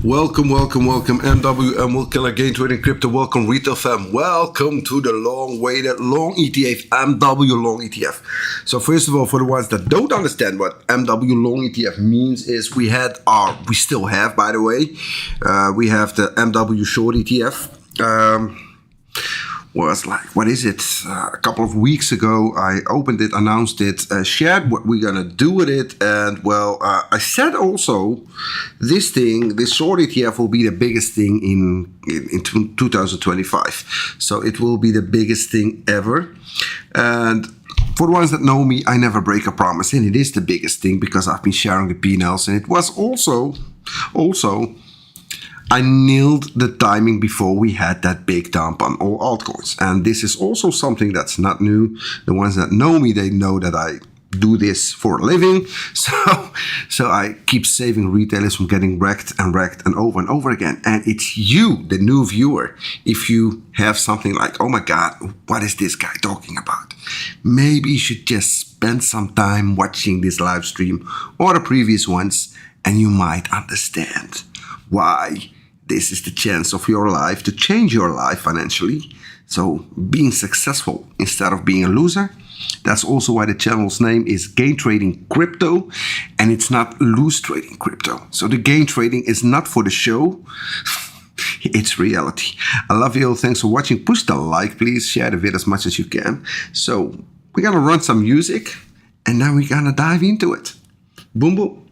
Welcome, MW and will kill again trading crypto. Welcome, retail fam. Welcome to the long-awaited long ETF, MW long ETF. So first of all, for the ones that don't understand what MW long ETF means, is we still have, by the way, we have the MW short ETF. Was like, what is it? A couple of weeks ago, I opened it, announced it, shared what we're gonna do with it, and well, I said also this short ETF will be the biggest thing in 2025. So it will be the biggest thing ever. And for the ones that know me, I never break a promise, and it is the biggest thing because I've been sharing the P&Ls, and it was also. I nailed the timing before we had that big dump on all altcoins. And this is also something that's not new. The ones that know me, they know that I do this for a living. So I keep saving retailers from getting wrecked and over again. And it's you, the new viewer, if you have something like, oh my God, what is this guy talking about? Maybe you should just spend some time watching this live stream or the previous ones, and you might understand why this is the chance of your life to change your life financially. So being successful instead of being a loser. That's also why the channel's name is Gain Trading Crypto, and it's not Lose Trading Crypto. So the gain trading is not for the show. It's reality. I love you all. Thanks for watching. Push the like, please. Share the video as much as you can. So we're gonna run some music, and then we're gonna dive into it. Boom, boom.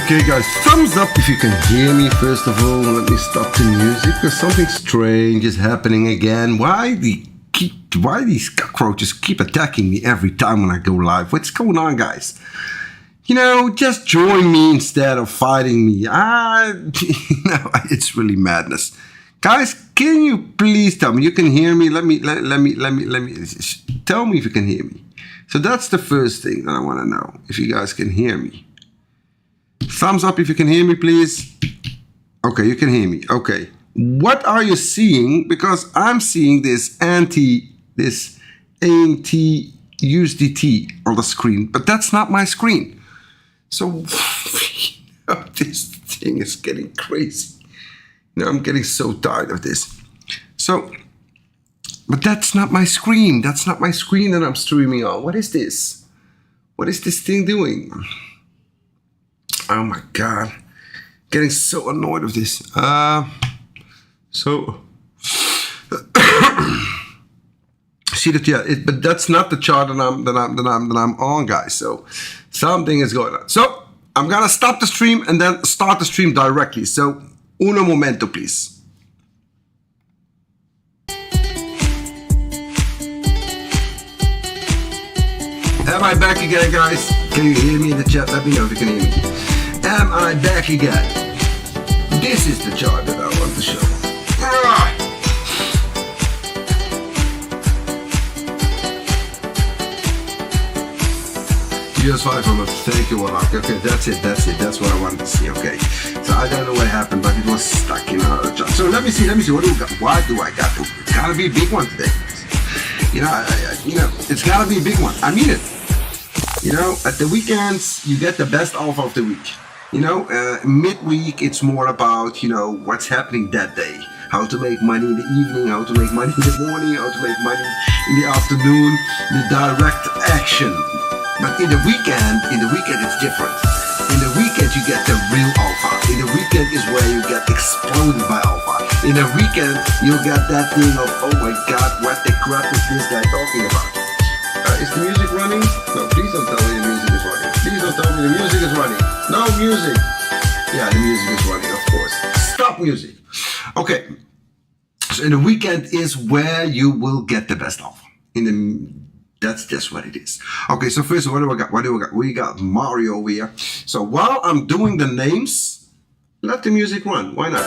Okay guys, thumbs up if you can hear me. First of all, let me stop the music because something strange is happening again. Why these cockroaches keep attacking me every time when I go live? What's going on, guys? You know, just join me instead of fighting me. It's really madness. Guys, can you please tell me you can hear me? Let me tell me if you can hear me. So that's the first thing that I want to know, if you guys can hear me. Thumbs up if you can hear me, please. Okay, you can hear me. Okay. What are you seeing? Because I'm seeing this anti-USDT on the screen, but that's not my screen. So this thing is getting crazy. I'm getting so tired of this. So, but that's not my screen. That's not my screen that I'm streaming on. What is this? What is this thing doing? Oh my God. Getting so annoyed with this. See that? Yeah, but that's not the chart that I'm on, guys. So something is going on. So I'm gonna stop the stream and then start the stream directly. So uno momento, please. Am I back again, guys? Can you hear me in the chat? Let me know if you can hear me. Am I back again? This is the chart that I want to show. Just 500. Thank you, Warlock. Okay, that's it. That's what I wanted to see. Okay. So I don't know what happened, but it was stuck in another chart. So let me see. What do we got? What do I got? It's gotta be a big one today. It's gotta be a big one. I mean it. At the weekends, you get the best alpha of the week. Midweek, it's more about, what's happening that day. How to make money in the evening, how to make money in the morning, how to make money in the afternoon, the direct action. But in the weekend, it's different. In the weekend, you get the real alpha. In the weekend is where you get exploded by alpha. In the weekend, you get that thing of, oh my God, what the crap is this guy talking about? Is the music running? No, please don't tell me the music is running. Please don't tell me the music is running. No music. Yeah, the music is running, of course. Stop music. Okay. So in the weekend is where you will get the best alpha. That's just what it is. Okay, so first, what do we got? We got Mario here. So while I'm doing the names, let the music run. Why not?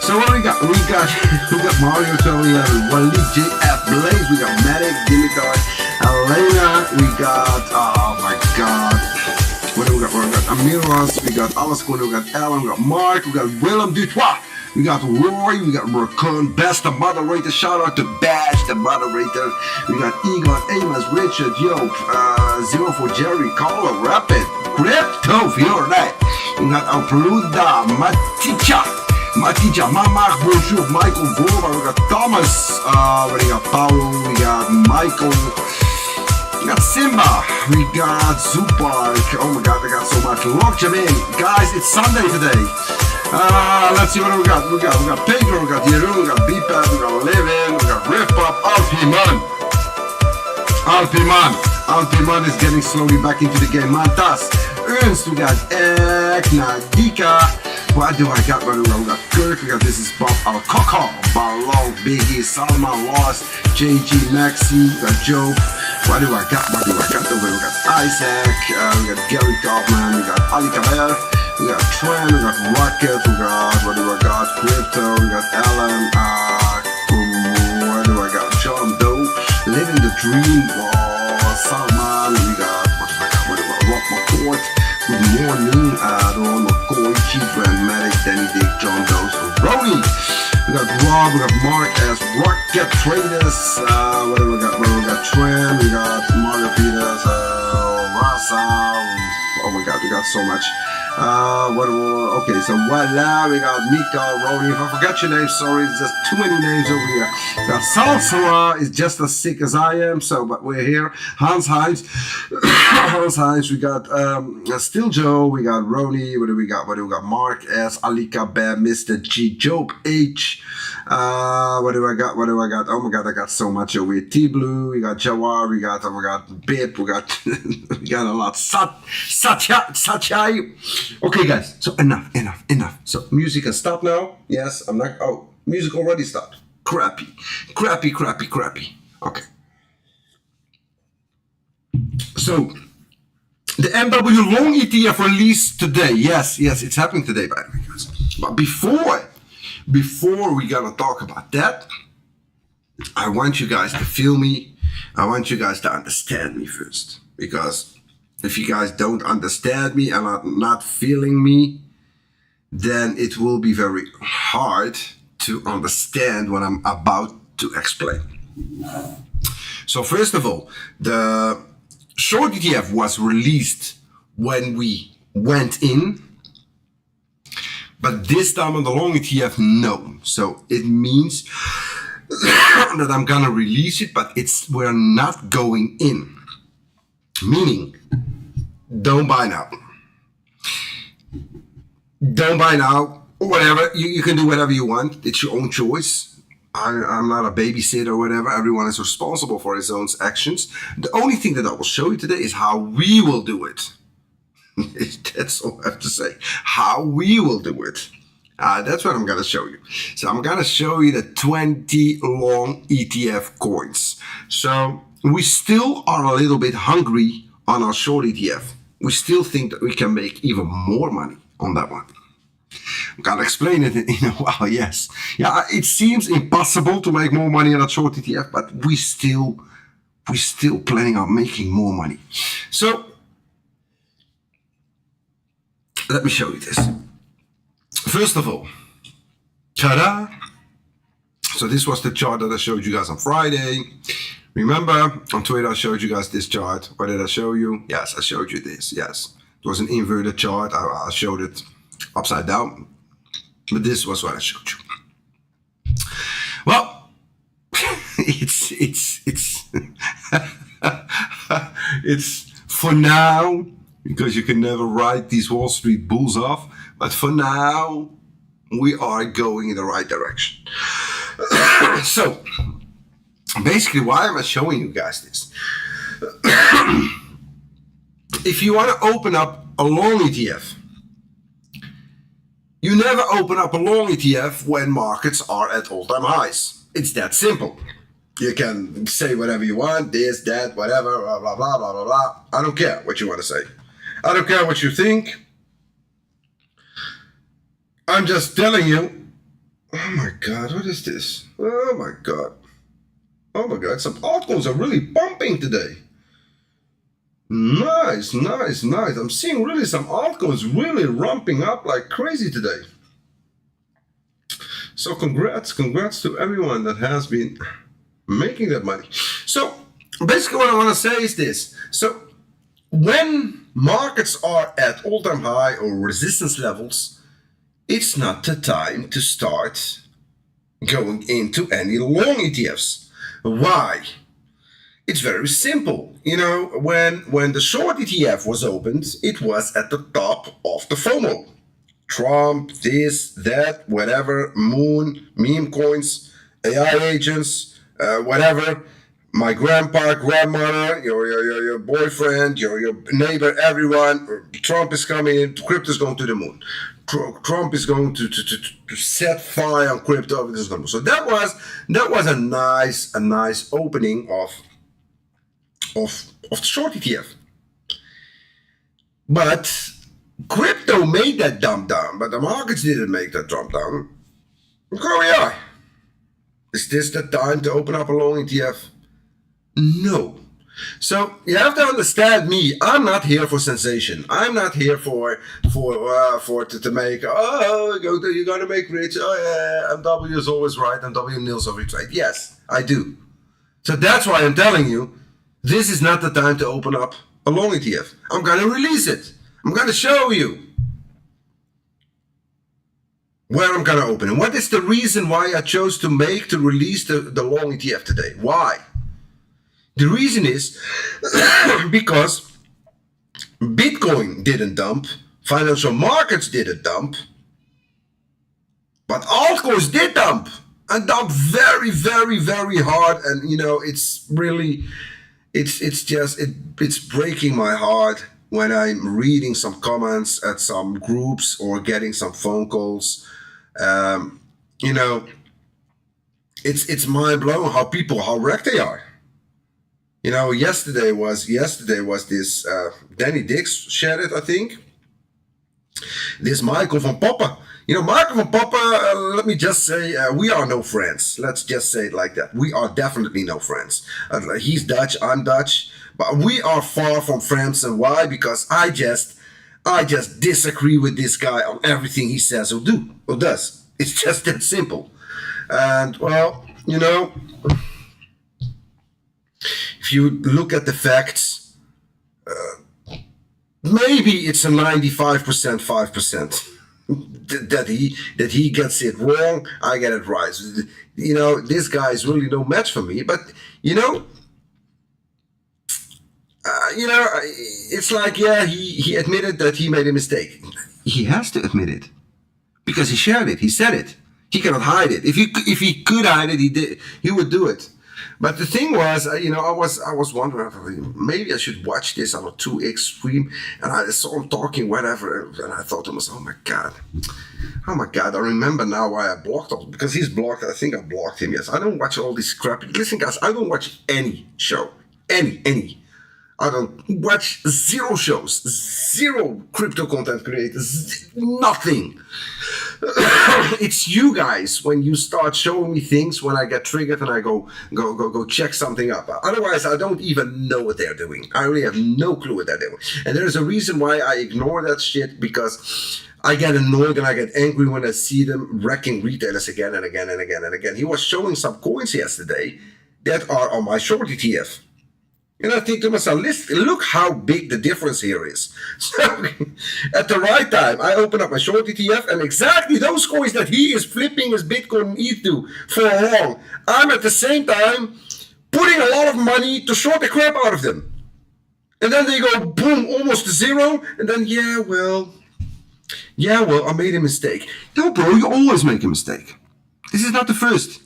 So what we got? We got Mario, Tony, Walid, JF, Blaze. We got Medic, Dimitar, Elena. We got, oh my God. What do we got? We got Amiros. We got Alaskun. We got Alan. We got Mark. We got Willem Dutois. We got Roy, we got Raccoon, Best, the moderator. Shout out to Bash, the moderator. We got Egon, Amos, Richard, Yope, Zero for Jerry, Carla, Rapid, Crypto, Fiore. We got Alpruda, Maticha, Mama, Bonjour, Michael, Vova. We got Thomas, we got Paulo, we got Michael. We got Simba, we got Zupark. Oh my God, I got so much. Lock them in. Guys, it's Sunday today. Let's see what we got. We got Pedro, we got Yeru, we got BPAP, we got Livin, we got Riff-Up, Alpiman is getting slowly back into the game. Mantas, Ernst, we got Ekna, Dika. What do I got? We got Kirk, we got This Is Bob, Alcoco, Balong, Biggie, Salman, Lost, JG, Maxi, we got Joe. What do I got? We got Isaac, we got Gary Kaufman, we got Ali Kaber. We got Tran, we got Rocket, we got, Crypto, we got Alan, what do I got? John Doe, Living the Dream, Salman, we got, Rock McCourt, Good Morning, Ron McCoy, Chief Medic, Danny Dick, John Doe, Rony, we got Rob, we got Mark S, Rocket Traders, what do we got? We got Tran, we got Mario Peters, Rasa, oh my God, we got so much. Okay, so voila, we got Mika, Rony. If I forgot your name, sorry, it's just too many names over here. We got Salsara is just as sick as I am, but we're here. Hans Heinz, we got Still Joe, we got Rony, what do we got? Mark S, Alika Bear, Mr. G, Job H. What do I got? Oh my God, I got so much over here. T-Blue, we got Jawar, we got Bip, we got we got a lot. Satchai. Okay, guys, so enough. So music has stopped now. Yes, I'm not. Oh, music already stopped. Crappy. Okay. So the MW long ETF released today. Yes, it's happening today, by the way, guys. But before we gonna talk about that, I want you guys to feel me. I want you guys to understand me first, because if you guys don't understand me and are not feeling me, then it will be very hard to understand what I'm about to explain. So first of all, the short ETF was released when we went in, but this time on the long ETF, no. So it means that I'm gonna release it, but we're not going in. Meaning, don't buy now. Don't buy now. Whatever, you can do whatever you want. It's your own choice. I'm not a babysitter or whatever. Everyone is responsible for his own actions. The only thing that I will show you today is how we will do it. That's all I have to say. How we will do it. That's what I'm going to show you. So I'm going to show you the 20 long ETF coins. So we still are a little bit hungry on our short ETF. We still think that we can make even more money on that one. I'm going to explain it in a while, yes. Yeah, it seems impossible to make more money on a short ETF, but we still planning on making more money. So let me show you this. First of all, ta-da! So this was the chart that I showed you guys on Friday. Remember, on Twitter I showed you guys this chart. What did I show you? Yes, I showed you this, yes. It was an inverted chart. I showed it upside down. But this was what I showed you. Well, it's for now, because you can never write these Wall Street bulls off, but for now, we are going in the right direction. So, basically, why am I showing you guys this? If you want to open up a long ETF, you never open up a long ETF when markets are at all-time highs. It's that simple. You can say whatever you want, this, that, whatever, blah, blah, blah, blah, blah, blah. I don't care what you want to say. I don't care what you think. I'm just telling you. Oh my God, what is this? Oh my God. Oh my God, some altcoins are really pumping today. Nice, nice, nice. I'm seeing really some altcoins really ramping up like crazy today. So congrats to everyone that has been making that money. So basically what I want to say is this. So when markets are at all-time high or resistance levels, it's not the time to start going into any long ETFs. Why? It's very simple. You know, when the short ETF was opened, it was at the top of the FOMO. Trump, this, that, whatever, moon, meme coins, AI agents, whatever. My grandpa, grandmother, your boyfriend, your neighbor, everyone. Trump is coming in. Crypto is going to the moon. Trump is going to set fire on crypto. So that was a nice opening of the short ETF. But crypto made that dump down, but the markets didn't make that dump down. Look where we are. Is this the time to open up a long ETF? No. So you have to understand me. I'm not here for sensation. I'm not here to make, you're gonna make rich. Oh yeah, MW is always right. MW nils always right. Yes, I do. So that's why I'm telling you, this is not the time to open up a long ETF. I'm gonna release it. I'm gonna show you where I'm gonna open it. What is the reason why I chose to release the long ETF today? Why? The reason is because Bitcoin didn't dump, financial markets didn't dump, but altcoins did dump, and dump very, very, very hard. And you know, it's really, it's breaking my heart when I'm reading some comments at some groups or getting some phone calls. You know, it's mind blowing how wrecked they are. You know, yesterday was this Danny Dix shared it, I think. This Michael van Poppen. You know, Michael van Poppen, let me just say, we are no friends. Let's just say it like that. We are definitely no friends. He's Dutch, I'm Dutch, but we are far from friends. And why? Because I I just disagree with this guy on everything he says or does. It's just that simple. And well, you know, if you look at the facts, maybe it's a 95%, 5%. that he gets it wrong, I get it right. You know, this guy is really no match for me. But you know, it's like, yeah, he admitted that he made a mistake. He has to admit it because he shared it. He said it. He cannot hide it. If he could hide it, he would do it. But the thing was, I was wondering, maybe I should watch this on a 2x stream, and I saw him talking whatever, and I thought to myself, oh my god, I remember now why I blocked him, because he's blocked. I think I blocked him. Yes, I don't watch all this crap. Listen, guys, I don't watch any show, any. I don't watch zero shows, zero crypto content creators, nothing. It's you guys when you start showing me things when I get triggered and I go check something up. Otherwise, I don't even know what they're doing. I really have no clue what they're doing. And there's a reason why I ignore that shit, because I get annoyed and I get angry when I see them wrecking retailers again and again and again and again. He was showing some coins yesterday that are on my short ETF. And I think to myself, listen, look how big the difference here is. So at the right time, I open up my short ETF, and exactly those coins that he is flipping his Bitcoin and ETH to for long, I'm at the same time putting a lot of money to short the crap out of them. And then they go boom, almost to zero. And then, yeah, well, I made a mistake. No, bro, you always make a mistake. This is not the first.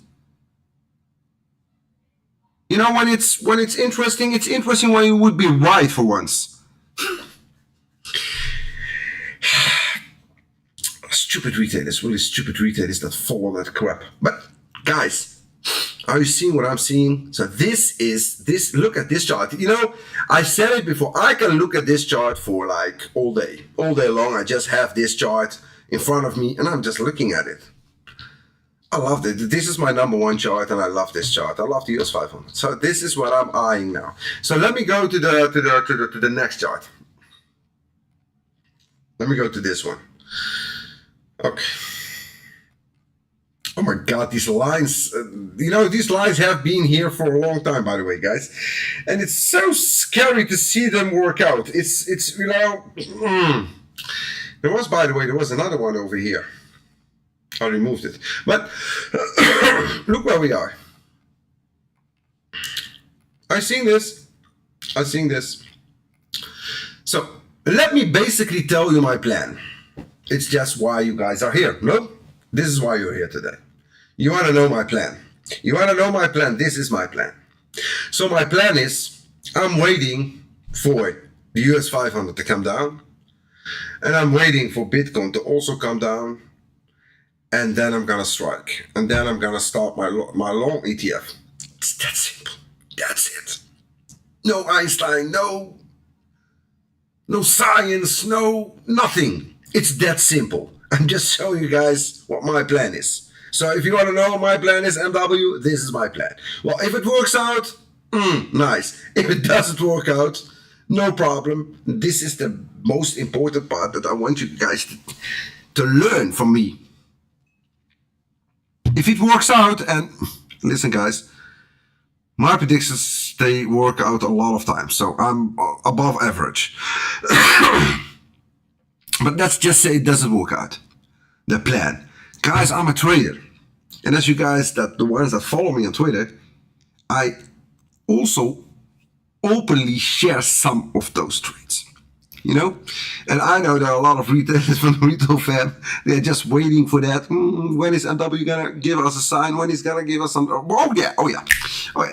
You know, when it's interesting, it's interesting when you would be right for once. Stupid retailers, really stupid retailers that follow that crap. But guys, are you seeing what I'm seeing? So this, look at this chart. You know, I said it before, I can look at this chart for like all day long. I just have this chart in front of me and I'm just looking at it. I love it. This is my number one chart, and I love this chart. I love the US 500. So this is what I'm eyeing now. So let me go to the next chart. Let me go to this one. Okay. Oh my God, these lines. These lines have been here for a long time, by the way, guys, and it's so scary to see them work out. It's There was another one over here. I removed it. But look where we are. I've seen this. So let me basically tell you my plan. It's just why you guys are here. No? This is why you're here today. You want to know my plan. This is my plan. So my plan is, I'm waiting for the US 500 to come down. And I'm waiting for Bitcoin to also come down. And then I'm gonna strike, and then I'm gonna start my long ETF. It's that simple. That's it. No Einstein, no science, no nothing. It's that simple. I'm just showing you guys what my plan is. So if you want to know what my plan is, MW, this is my plan. Well, if it works out, nice. If it doesn't work out, no problem. This is the most important part that I want you guys to learn from me. If it works out, and listen guys, my predictions, they work out a lot of times, so I'm above average. But let's just say it doesn't work out. The plan. Guys, I'm a trader. And as you guys, the ones that follow me on Twitter, I also openly share some of those trades. And I know there are a lot of retailers from the retail fam. They're just waiting for that. When is MW gonna give us a sign? When he's gonna give us some? Oh yeah.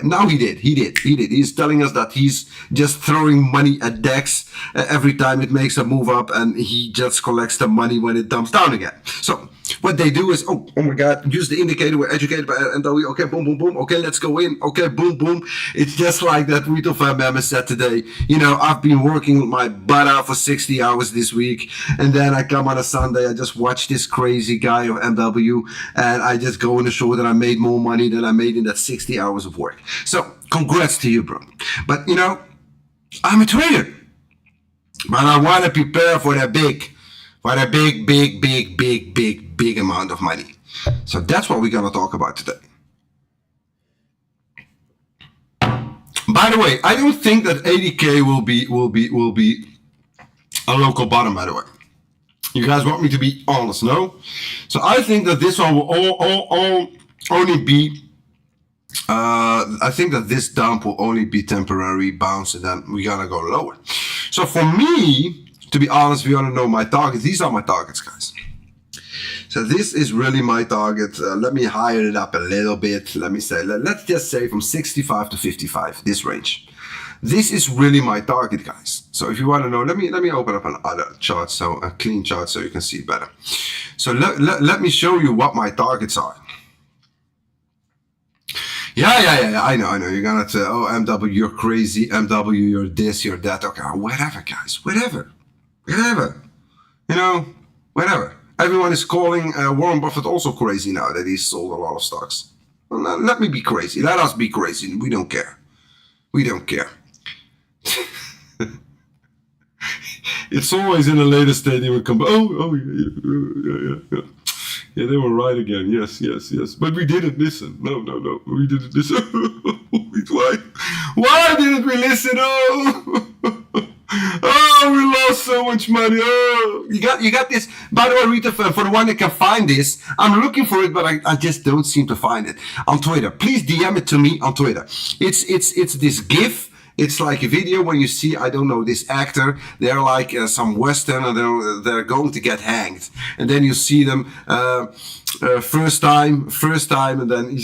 Now he did. He's telling us that he's just throwing money at DEX every time it makes a move up, and he just collects the money when it dumps down again. So what they do is, oh my God, use the indicator. We're educated by MW. Okay, boom, boom, boom. Okay, let's go in. Okay, boom, boom. It's just like that retail fam member said today. I've been working my butt out for 60 hours this week, and then I come on a Sunday, I just watch this crazy guy of MW, and I just go in the show that I made more money than I made in that 60 hours of work. So congrats to you, bro. But I'm a trader. But I want to prepare for the big amount of money. So that's what we're going to talk about today. By the way, I don't think that 80K will be a local bottom, by the way. You guys want me to be honest, no? So I think that this one will only be, I think that this dump will only be temporary bounce, and then we're gonna go lower. So for me, to be honest, if you want to know my targets, these are my targets, guys. So this is really my target. Let me higher it up a little bit. Let me say, let's just say from 65 to 55, this range. This is really my target, guys. So if you want to know, let me open up another chart, so a clean chart, so you can see it better. So let me show you what my targets are. Yeah, I know. You're gonna say, oh, MW, you're crazy. MW, you're this, you're that. Okay, whatever, guys, whatever. You know, whatever. Everyone is calling Warren Buffett also crazy now that he's sold a lot of stocks. Well, let me be crazy. Let us be crazy. We don't care. We don't care. It's always in the latest stadium we come. Yeah. Yeah, they were right again. Yes. But we didn't listen. No. We didn't listen. Why didn't we listen? Oh, we lost so much money. Oh, you got this. By the way, Rita, for the one that can find this, I'm looking for it, but I just don't seem to find it on Twitter. Please DM it to me on Twitter. It's this GIF. It's like a video when you see, I don't know, this actor, they're like some Western, and they're going to get hanged. And then you see them first time, and then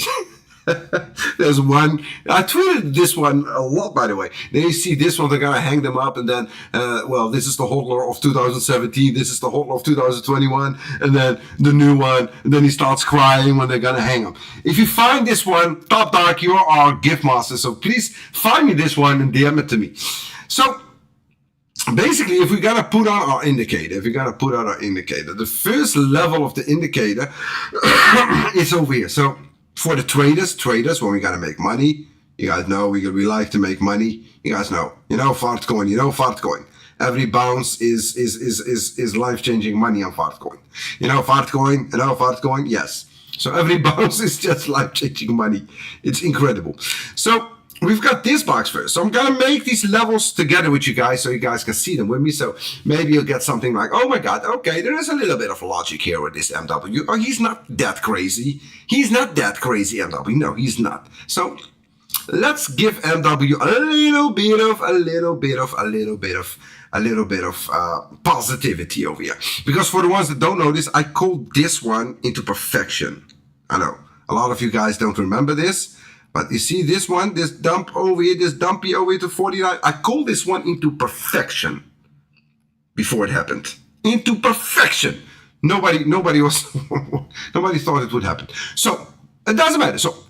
there's one, I tweeted this one a lot, by the way. Then you see this one, they're gonna hang them up, and then, well, this is the hodler of 2017, this is the hodler of 2021, and then the new one, and then he starts crying when they're gonna hang him. If you find this one, Top Dark, you are our gift master, so please find me this one and DM it to me. So basically, if we're gonna put on our indicator, the first level of the indicator is over here. So for the traders, when we gotta make money, you guys know we like to make money. You guys know, Fartcoin. Every bounce is life-changing money on Fartcoin. Fartcoin, yes. So every bounce is just life-changing money. It's incredible. So we've got this box first. So I'm gonna make these levels together with you guys so you guys can see them with me. So maybe you'll get something like, oh my God, okay, there is a little bit of logic here with this MW. Oh, he's not that crazy. He's not that crazy, MW. No, he's not. So let's give MW a little bit of positivity over here. Because for the ones that don't know this, I call this one into perfection. I know a lot of you guys don't remember this. But you see this one, this dump over here, this dumpy over here to 49. I call this one into perfection before it happened. Into perfection. Nobody thought it would happen. So it doesn't matter. So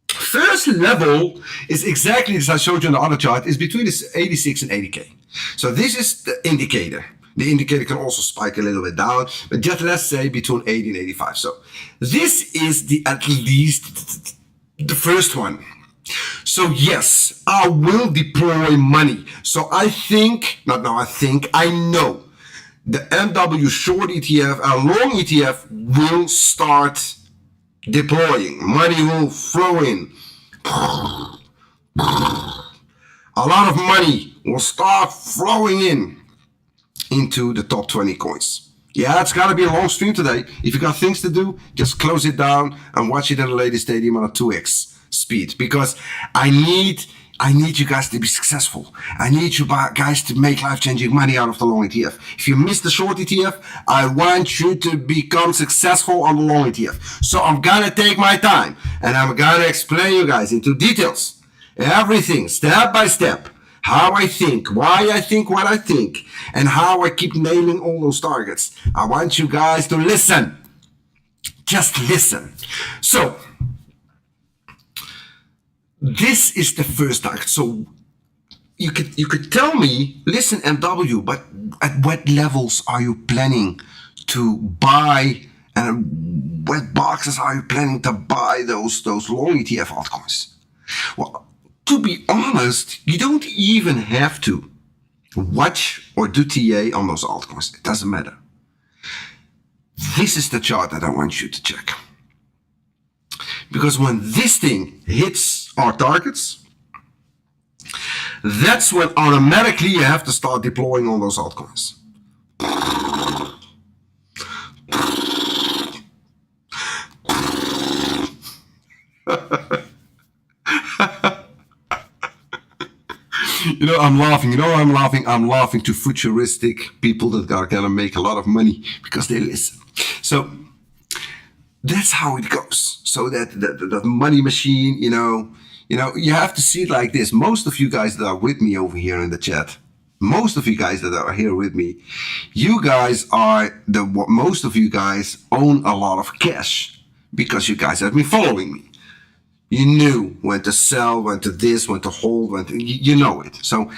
first level is exactly as I showed you on the other chart, is between this 86 and 80K. So this is the indicator. The indicator can also spike a little bit down, but just let's say between 80 and 85. So this is at least the first one. So yes, I will deploy money. So I know the MW short ETF and long ETF will start deploying. Money will flow in. A lot of money will start flowing into the top 20 coins. Yeah, it's gotta be a long stream today. If you got things to do, just close it down and watch it in the latest stadium on a 2x speed, because I need you guys to be successful. I need you guys to make life-changing money out of the long ETF. If you miss the short ETF, I want you to become successful on the long ETF. So I'm gonna take my time and I'm gonna explain you guys into details, everything step by step. How I think, why I think what I think, and how I keep nailing all those targets. I want you guys to listen. Just listen. So, this is the first target. So, you could tell me, listen, MW, but at what levels are you planning to buy, and what boxes are you planning to buy those long ETF altcoins? Well, to be honest, you don't even have to watch or do TA on those altcoins. It doesn't matter. This is the chart that I want you to check. Because when this thing hits our targets, that's when automatically you have to start deploying on those altcoins. You know, I'm laughing. You know why I'm laughing? I'm laughing to futuristic people that are gonna make a lot of money because they listen. So that's how it goes. So that money machine, you know, you have to see it like this. Most of you guys that are with me over here in the chat, most of you guys that are here with me, you guys are most of you guys own a lot of cash because you guys have been following me. You knew when to sell, when to this, when to hold, when to, you know it. So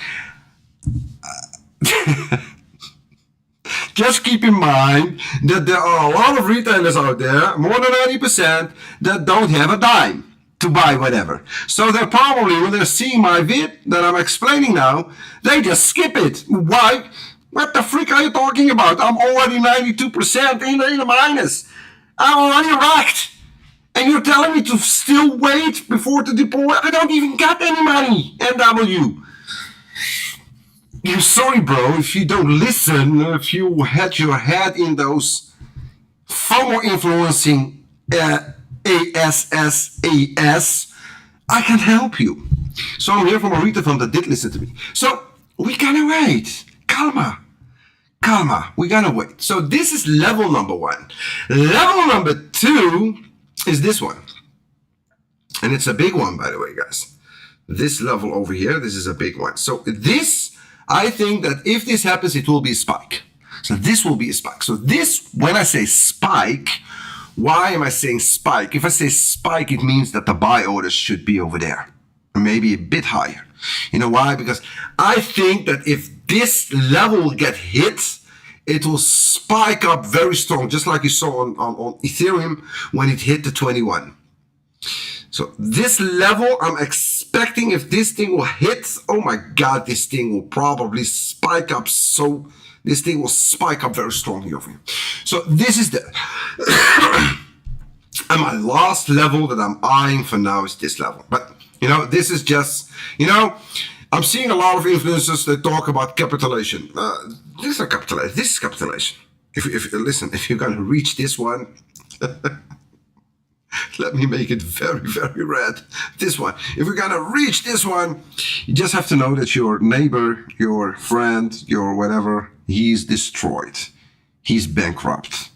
just keep in mind that there are a lot of retailers out there, more than 90%, that don't have a dime to buy whatever. So they're probably, when they're seeing my vid that I'm explaining now, they just skip it. Why? What the freak are you talking about? I'm already 92% in the minus. I'm already wrecked. And you're telling me to still wait before to deploy? I don't even got any money, MW. You're sorry, bro, if you don't listen, if you had your head in those FOMO influencing ASSAS, I can help you. So I'm here from a retail fund that did listen to me. So we gotta wait. Calma. We gotta wait. So this is level number 1. Level number 2 is this one. And it's a big one, by the way, guys. This level over here, this is a big one. So this, I think that if this happens, it will be a spike. So this will be a spike. So this, when I say spike, why am I saying spike? If I say spike, it means that the buy orders should be over there, or maybe a bit higher. You know why? Because I think that if this level will get hit, it will spike up very strong, just like you saw on Ethereum when it hit the 21. So this level, I'm expecting if this thing will hit, oh my God, this thing will probably spike up. So this thing will spike up very strongly over here. So this is the, and my last level that I'm eyeing for now is this level. But, you know, this is just, you know, I'm seeing a lot of influencers that talk about capitulation. This is not capitulation. This is capitulation. If listen, if you're gonna reach this one, let me make it very, very red. This one. If we're gonna reach this one, you just have to know that your neighbor, your friend, your whatever, he's destroyed. He's bankrupt.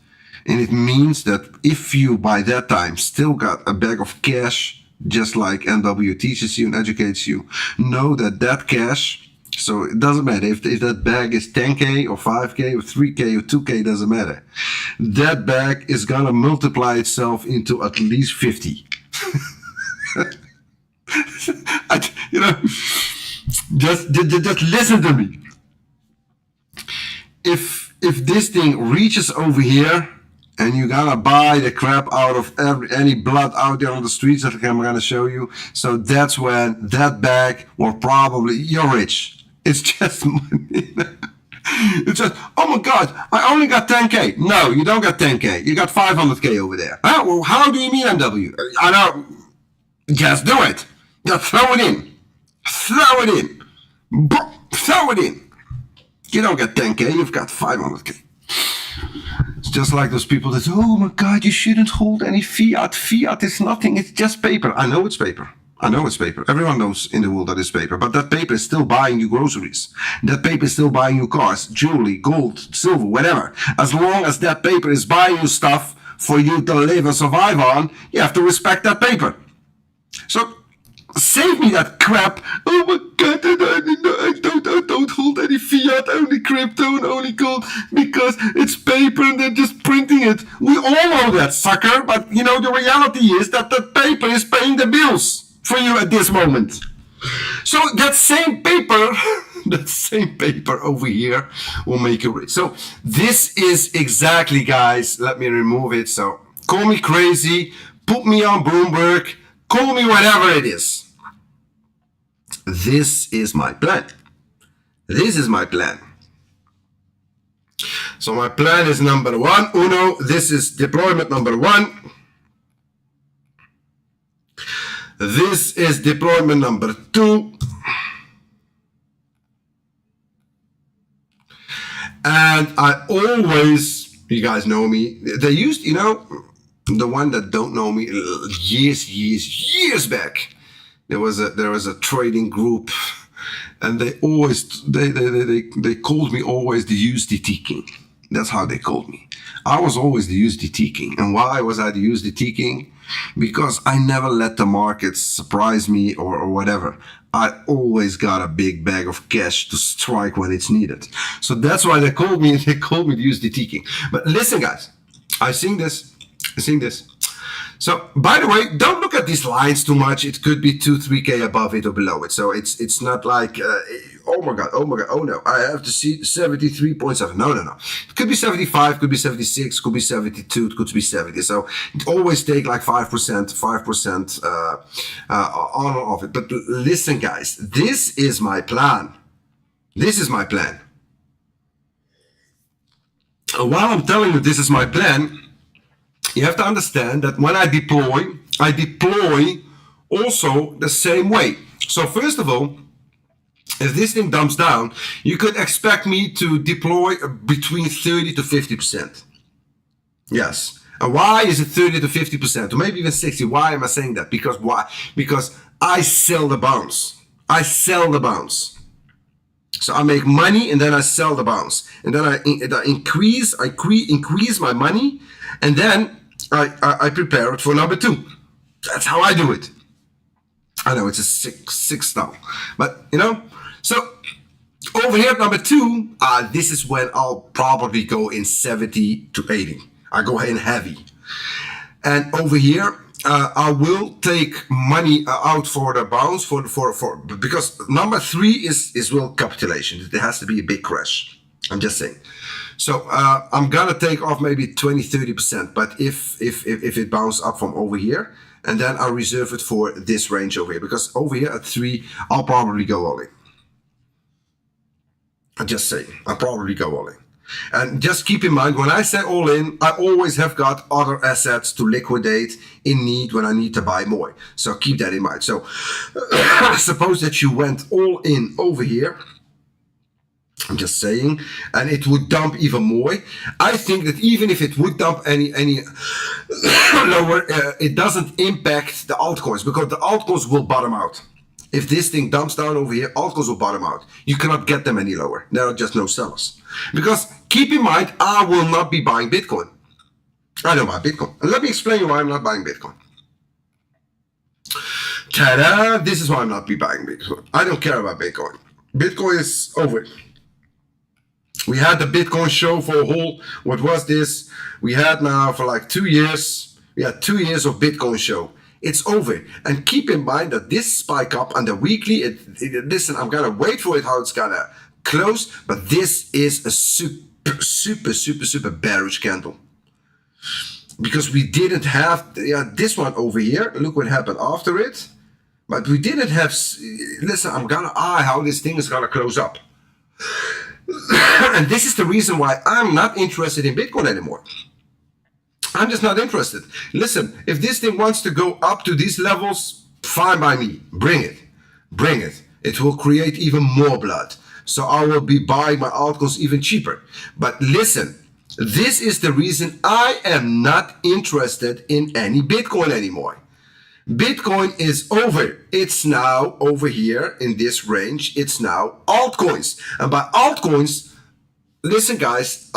And it means that if you by that time still got a bag of cash, just like MW teaches you and educates you, know that that cash, so it doesn't matter if that bag is 10K or 5K or 3K or 2K, doesn't matter. That bag is gonna multiply itself into at least 50. You know, just listen to me. If this thing reaches over here, and you're gonna buy the crap out of any blood out there on the streets that I'm gonna show you. So that's when that bag will probably, you're rich. It's just money. It's just, oh my God, I only got 10K. No, you don't got 10K. You got 500K over there. Well, how do you mean MW? I know. Just do it. Just throw it in. Throw it in. Throw it in. You don't get 10K, you've got 500K. It's just like those people that, oh my God, you shouldn't hold any fiat. Fiat is nothing. It's just paper. I know it's paper. Everyone knows in the world that it's paper. But that paper is still buying you groceries. That paper is still buying you cars, jewelry, gold, silver, whatever. As long as that paper is buying you stuff for you to live and survive on, you have to respect that paper. So save me that crap. Oh my God, I don't hold any fiat, only crypto and only gold because it's paper and they're just printing it. We all know that, sucker, but you know, the reality is that the paper is paying the bills for you at this moment. So that same paper over here will make you rich. So this is exactly, guys, let me remove it. So call me crazy, put me on Bloomberg, call me whatever it is. This is my plan. This is my plan. So my plan is number one, uno. This is deployment number one. This is deployment number two. And I always, you guys know me, they used, you know, the one that don't know me, years back, there was a trading group, and they always, they called me always the USDT king. That's how they called me. I was always the USDT king. And why was I the USDT king? Because I never let the markets surprise me or whatever. I always got a big bag of cash to strike when it's needed. So that's why they called me the USDT king. But listen, guys, I've seen this. So, by the way, don't look at these lines too much. It could be 2-3K above it or below it. So it's not like, oh my God, oh no, I have to see 73.7. No. It could be 75, could be 76, could be 72, it could be 70. So it always take like 5% on or off it. But listen, guys, this is my plan. This is my plan. And while I'm telling you this is my plan, you have to understand that when I deploy also the same way. So first of all, if this thing dumps down, you could expect me to deploy between 30 to 50%. Yes. And why is it 30 to 50%? Or maybe even 60? Why am I saying that? Because why? Because I sell the bounce. I sell the bounce. So I make money and then I sell the bounce. And then I increase my money, and then I prepare it for number two. That's how I do it. I know it's a sick style, but you know. So over here at number two, this is when I'll probably go in 70 to 80. I go in heavy, and over here I will take money out for the bounce for because number three is real capitulation. There has to be a big crash. I'm just saying. So I'm gonna take off maybe 20-30%, but if it bounces up from over here, and then I'll reserve it for this range over here, because over here at 3 I'll probably go all in. I'm just saying, I'll probably go all in. And just keep in mind, when I say all in, I always have got other assets to liquidate in need when I need to buy more. So keep that in mind. So suppose that you went all in over here. I'm just saying, and it would dump even more. I think that even if it would dump any lower, it doesn't impact the altcoins, because the altcoins will bottom out. If this thing dumps down over here, altcoins will bottom out. You cannot get them any lower. There are just no sellers. Because keep in mind, I will not be buying Bitcoin. I don't buy Bitcoin. And let me explain you why I'm not buying Bitcoin. Ta-da! This is why I'm not buying Bitcoin. I don't care about Bitcoin. Bitcoin is over. We had the Bitcoin show for a whole, what was this? We had now for like 2 years. We had 2 years of Bitcoin show. It's over. And keep in mind that this spike up on the weekly, listen, I'm gonna wait for it how it's gonna close, but this is a super bearish candle. Because we didn't have this one over here. Look what happened after it. But we didn't have, listen, I'm gonna eye how this thing is gonna close up. And this is the reason why I'm not interested in Bitcoin anymore. I'm just not interested. Listen, if this thing wants to go up to these levels, fine by me. Bring it. Bring it. It will create even more blood. So I will be buying my altcoins even cheaper. But listen, this is the reason I am not interested in any Bitcoin anymore. Bitcoin is over. It's now over here in this range. It's now altcoins. And by altcoins, listen guys,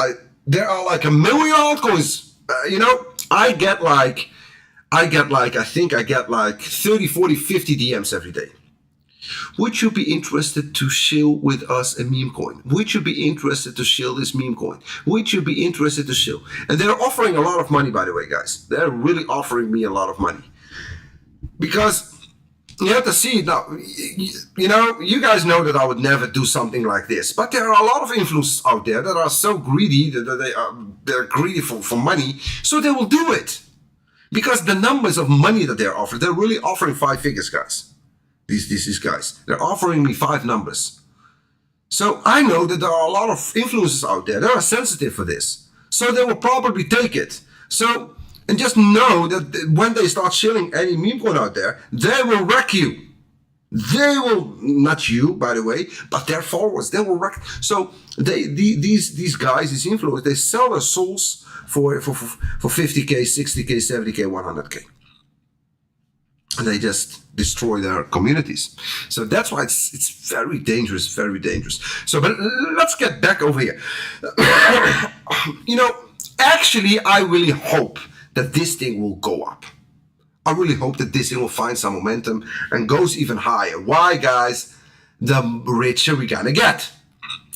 there are like 1 million altcoins. You know, I get like I think I get like 30, 40, 50 DMs every day. Would you be interested to shill with us a meme coin? Would you be interested to shill this meme coin? Would you be interested to shill? And they're offering a lot of money, by the way, guys. They're really offering me a lot of money. Because you have to see now, you know, you guys know that I would never do something like this. But there are a lot of influencers out there that are so greedy that they're greedy for money, so they will do it. Because the numbers of money that they're offering, they're really offering 5 figures, guys. These guys, they're offering me 5 numbers. So I know that there are a lot of influencers out there that are sensitive for this. So they will probably take it. So, and just know that when they start shilling any meme coin out there, they will wreck you. They will, not you, by the way, but their followers, they will wreck. So these guys, these influencers, they sell their souls for 50K, 60K, 70K, 100K. And they just destroy their communities. So that's why it's very dangerous, very dangerous. So, but let's get back over here. You know, actually, I really hope that this thing will go up. I really hope that this thing will find some momentum and goes even higher. Why, guys? The richer we're gonna get.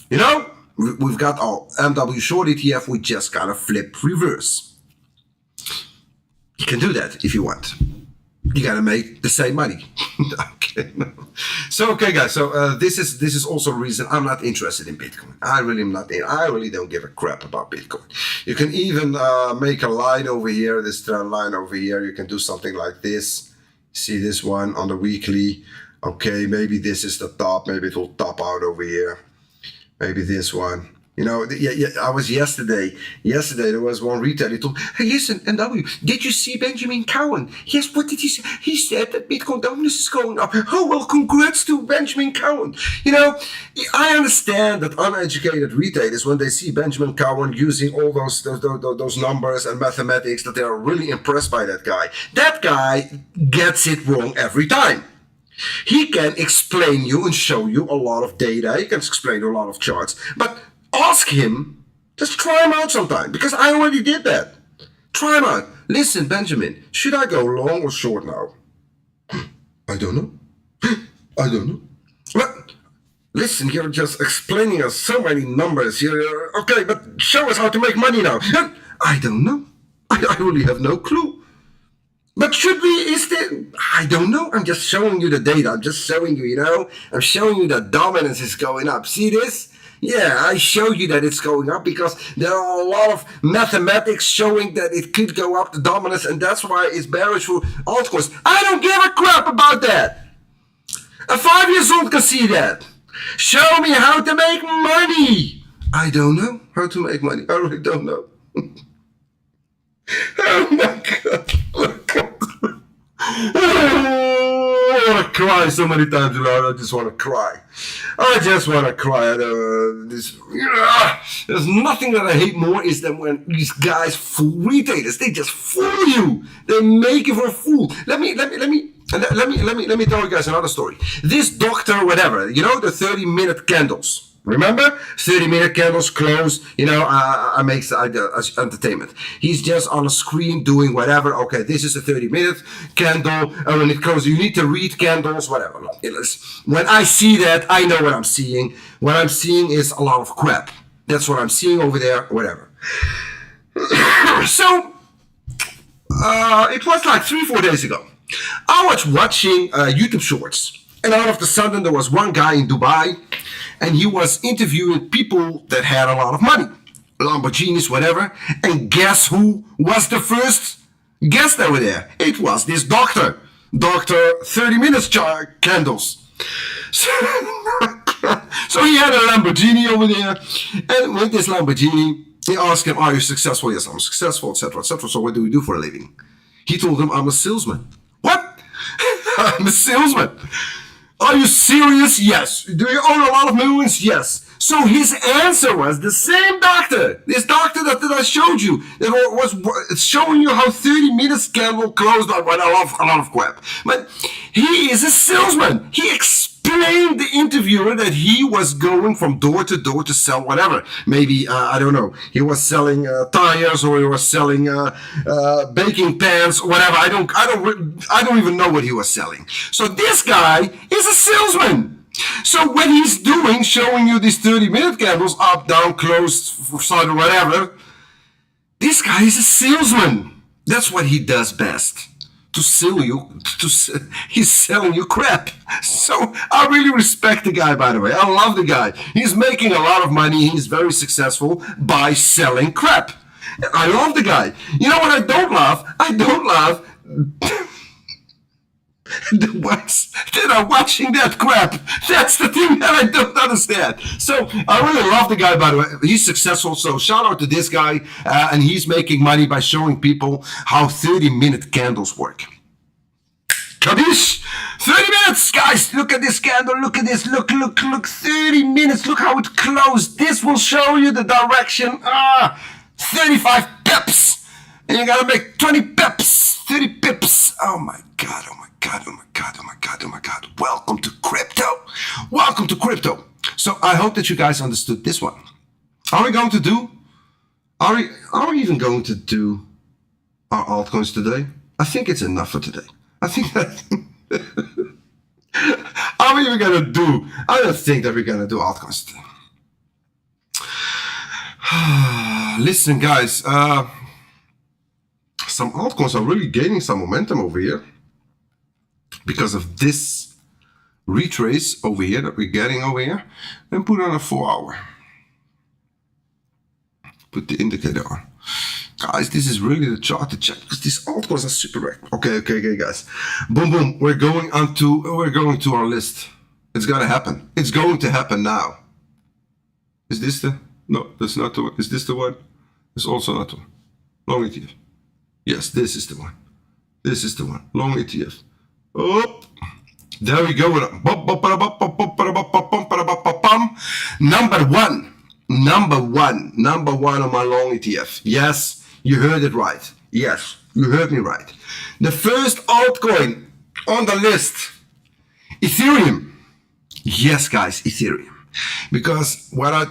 You know, we've got our MW short ETF, we just gotta flip reverse. You can do that if you want. You gotta make the same money. Okay. So okay, guys. So this is also a reason I'm not interested in Bitcoin. I really am not. I really don't give a crap about Bitcoin. You can even make a line over here. This trend line over here. You can do something like this. See this one on the weekly. Okay, maybe this is the top. Maybe it will top out over here. Maybe this one. You know, yeah, I was yesterday there was one retailer who told, hey, listen, MW, did you see Benjamin Cowen? Yes, what did he say? He said that Bitcoin dominance is going up. Oh, well, congrats to Benjamin Cowen. You know, I understand that uneducated retailers, when they see Benjamin Cowen using all those numbers and mathematics, that they are really impressed by that guy. That guy gets it wrong every time. He can explain you and show you a lot of data. He can explain a lot of charts, but ask him, just try him out sometime, because I already did that. Try him out. Listen, Benjamin, should I go long or short now? I don't know. I don't know. But listen, you're just explaining us so many numbers here. Okay, but show us how to make money now. I don't know. I really have no clue. But should we, I don't know. I'm just showing you the data. I'm just showing you, you know, I'm showing you that dominance is going up. See this? Yeah, I show you that it's going up because there are a lot of mathematics showing that it could go up to dominance, and that's why it's bearish for altcoins. I don't give a crap about that. A 5-year-old can see that. Show me how to make money. I don't know how to make money. I really don't know. Oh my God. I want to cry so many times about it. I just want to cry. I just want to cry. There's nothing that I hate more is than when these guys fool retailers. They just fool you. They make you for a fool. Let me tell you guys another story. This doctor, whatever, you know, the 30-minute candles. Remember? 30-minute candles close, you know, I make entertainment. He's just on a screen doing whatever. Okay, this is a 30-minute candle. And when it closes, you need to read candles, whatever. When I see that, I know what I'm seeing. What I'm seeing is a lot of crap. That's what I'm seeing over there, whatever. So, it was like 3-4 days ago. I was watching YouTube Shorts. And all of a sudden, there was one guy in Dubai, and he was interviewing people that had a lot of money, Lamborghinis, whatever. And guess who was the first guest over there? It was this doctor. Doctor 30 minutes candles. So he had a Lamborghini over there. And with this Lamborghini, he asked him, are you successful? Yes, I'm successful, etc., etc. So what do we do for a living? He told him, I'm a salesman. What? I'm a salesman. Are you serious? Yes. Do you own a lot of millions? Yes. So his answer was the same doctor. This doctor that I showed you. That was showing you how 30 minutes candle closed on. I love a lot of crap. But he is a salesman. He explained the interviewer that he was going from door to door to sell whatever. Maybe, I don't know. He was selling tires, or he was selling baking pans, whatever. I don't even know what he was selling. So this guy is a salesman. So what he's doing, showing you these 30-minute candles, up, down, closed, side, or whatever, this guy is a salesman. That's what he does best. To sell you, he's selling you crap. So I really respect the guy, by the way. I love the guy. He's making a lot of money. He's very successful by selling crap. I love the guy. You know what I don't love? I don't love the ones that are watching that crap. That's the thing that I don't understand. So I really love the guy, by the way. He's successful. So shout out to this guy. And he's making money by showing people how 30-minute candles work. Kabish! 30 minutes, guys. Look at this candle. Look at this. Look. 30 minutes. Look how it closed. This will show you the direction. 35 pips. And you gotta make 20 pips. 30 pips. Oh my God. Welcome to crypto. So I hope that you guys understood this one. Are we even going to do our altcoins today? I think it's enough for today. I think that are we even gonna do? I don't think that we're gonna do altcoins today. Listen, guys, some altcoins are really gaining some momentum over here because of this retrace over here that we're getting over here. And put on a 4-hour. Put the indicator on. Guys, this is really the chart to check because these altcoins are super rare. Okay, guys. Boom. We're going to our list. It's gonna happen. It's going to happen now. Is this the? No, that's not the one. Is this the one? It's also not the one. Long ETF. Yes, this is the one. Long ETF. Oh, there we go. Number one on my long ETF. Yes, you heard it right. Yes, you heard me right. The first altcoin on the list, Ethereum. Yes, guys, Ethereum. Because what I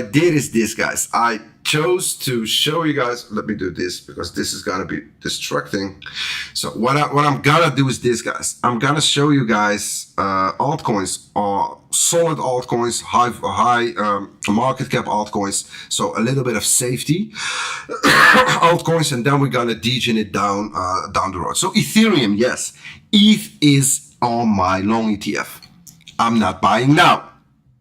did is this, guys. I chose to show you guys. Let me do this because this is gonna be distracting. So what I'm gonna do is this, guys. I'm gonna show you guys altcoins or solid altcoins, high market cap altcoins. So a little bit of safety altcoins, and then we're gonna degen it down the road. So Ethereum, yes, ETH is on my long ETF. I'm not buying now.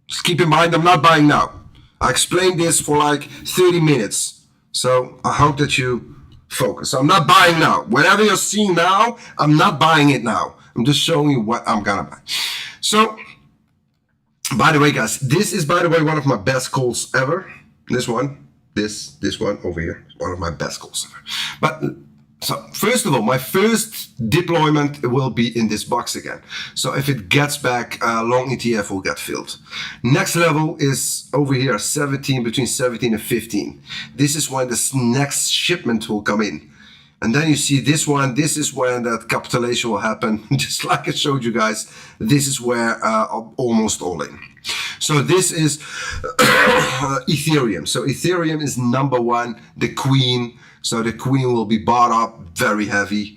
Just keep in mind, I'm not buying now. I explained this for like 30 minutes. So I hope that you focus. So I'm not buying now. Whatever you're seeing now, I'm not buying it now. I'm just showing you what I'm gonna buy. So, by the way, guys, this is, by the way, one of my best calls ever. This one over here, one of my best calls ever. But so first of all, my first deployment will be in this box again. So if it gets back, long ETF will get filled. Next level is over here, between 17 and 15. This is when this next shipment will come in. And then you see this one, this is when that capitulation will happen. Just like I showed you guys, this is where almost all in. So this is Ethereum. So Ethereum is number one, the queen. So the queen will be bought up very heavy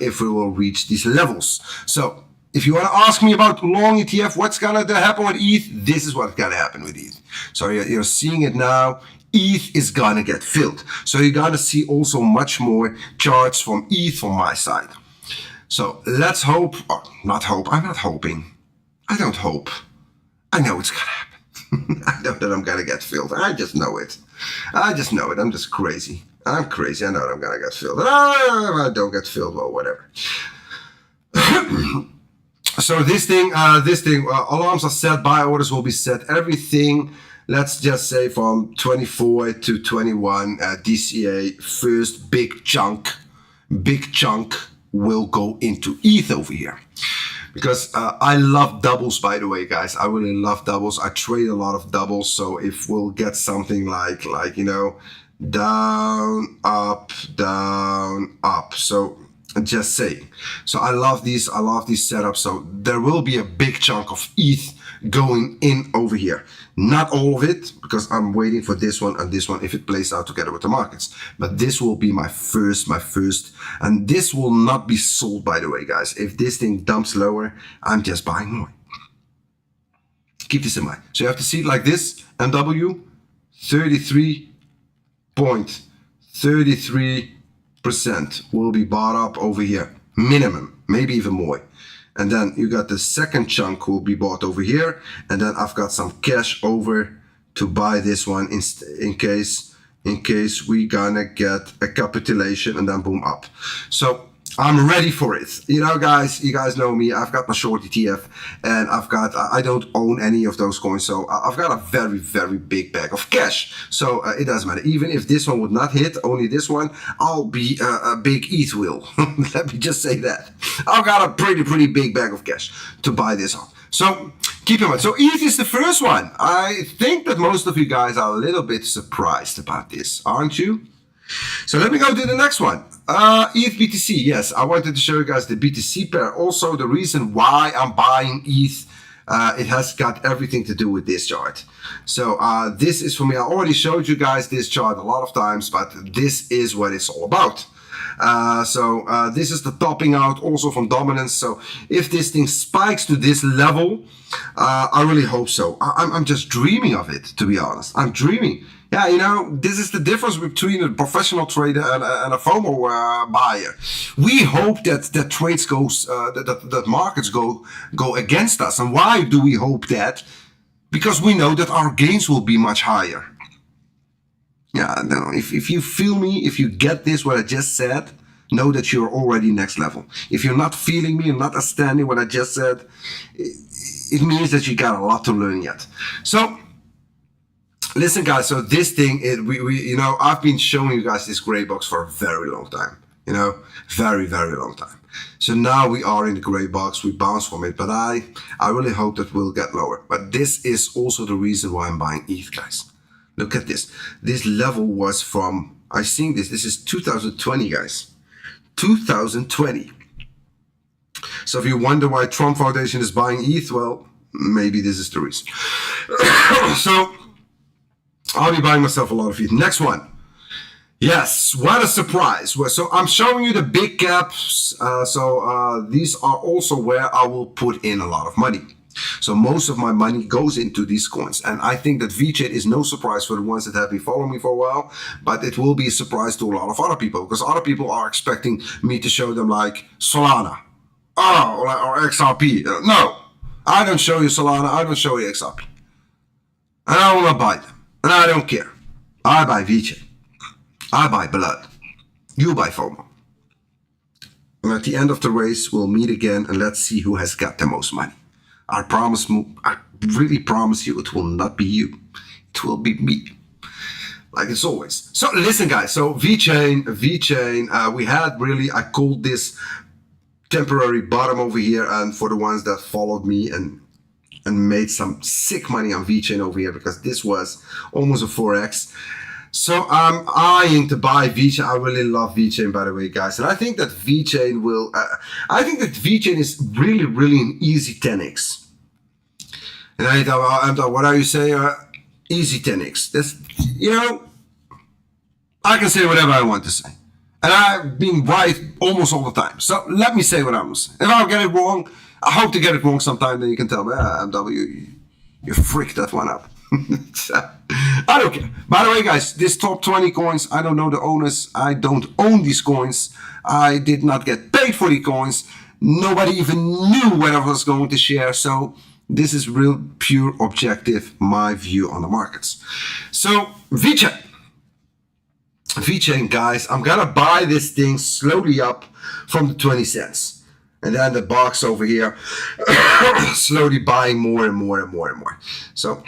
if we will reach these levels. So if you want to ask me about long ETF, what's gonna happen with ETH? This is what's gonna happen with ETH. So you're seeing it now. ETH is gonna get filled. So you're gonna see also much more charts from ETH from my side. So let's hope, or not hope, I'm not hoping. I don't hope. I know it's gonna happen. I know that I'm gonna get filled. I just know it. I'm just crazy. I'm crazy. I know that I'm gonna get filled. If I don't get filled, well, whatever. So this thing, alarms are set, buy orders will be set, everything. Let's just say from 24 to 21 DCA, first big chunk will go into ETH over here. Because I love doubles, by the way, guys. I really love doubles. I trade a lot of doubles. So if we'll get something like you know, down, up. So just saying. So I love these setups. So there will be a big chunk of ETH going in over here. Not all of it, because I'm waiting for this one and this one if it plays out together with the markets. But this will be my first, and this will not be sold, by the way, guys. If this thing dumps lower, I'm just buying more. Keep this in mind. So you have to see it like this. MW, 33.33% will be bought up over here. Minimum, maybe even more. And then you got the second chunk will be bought over here. And then I've got some cash over to buy this one in case we gonna get a capitulation and then boom up. So I'm ready for it. You know, guys, you guys know me. I've got my short ETF and I don't own any of those coins. So I've got a very, very big bag of cash. So it doesn't matter. Even if this one would not hit, only this one, I'll be a big ETH wheel. Let me just say that. I've got a pretty big bag of cash to buy this on. So keep in mind. So ETH is the first one. I think that most of you guys are a little bit surprised about this, aren't you? So let me go to the next one. ETH BTC. Yes, I wanted to show you guys the BTC pair. Also, the reason why I'm buying ETH, it has got everything to do with this chart. So this is for me. I already showed you guys this chart a lot of times, but this is what it's all about. This is the topping out also from dominance. So if this thing spikes to this level, I really hope so. I'm just dreaming of it, to be honest. I'm dreaming. Yeah, you know, this is the difference between a professional trader and a FOMO buyer. We hope that trades goes, that markets go against us. And why do we hope that? Because we know that our gains will be much higher. Yeah, no, if you feel me, if you get this, what I just said, know that you're already next level. If you're not feeling me and not understanding what I just said, it means that you got a lot to learn yet. So, listen, guys, so this thing, you know, I've been showing you guys this gray box for a very long time, you know, very long time. So now we are in the gray box, we bounce from it, but I really hope that we'll get lower. But this is also the reason why I'm buying ETH, guys. Look at this. This level was from, I think this is 2020, guys. 2020. So if you wonder why Trump Foundation is buying ETH, well, maybe this is the reason. So I'll be buying myself a lot of ETH. Next one. Yes, what a surprise. So I'm showing you the big caps. These are also where I will put in a lot of money. So most of my money goes into these coins. And I think that VeChain is no surprise for the ones that have been following me for a while, but it will be a surprise to a lot of other people because other people are expecting me to show them like Solana or XRP. No, I don't show you Solana. I don't show you XRP. And I will not buy them. And I don't care. I buy VeChain. I buy blood. You buy FOMO. And at the end of the race, we'll meet again and let's see who has got the most money. I really promise you it will not be you. It will be me. Like it's always. So listen, guys. So VeChain, we had really, I called this temporary bottom over here. And for the ones that followed me and made some sick money on VeChain over here, because this was almost a 4x. So I'm eyeing to buy VeChain. I really love VeChain, by the way, guys. And I think that VeChain will, I think that VeChain is really an easy 10x. And I thought, what are you saying? Easy 10x. That's, you know, I can say whatever I want to say. And I've been right almost all the time. So let me say what I'm saying. If I get it wrong, I hope to get it wrong sometime, then you can tell me, MW, you freaked that one up. I don't care. By the way, guys, this top 20 coins, I don't know the owners. I don't own these coins. I did not get paid for the coins. Nobody even knew what I was going to share. So this is real pure objective, my view on the markets. So VeChain. VeChain, guys, I'm gonna buy this thing slowly up from the 20 cents. And then the box over here, slowly buying more and more. So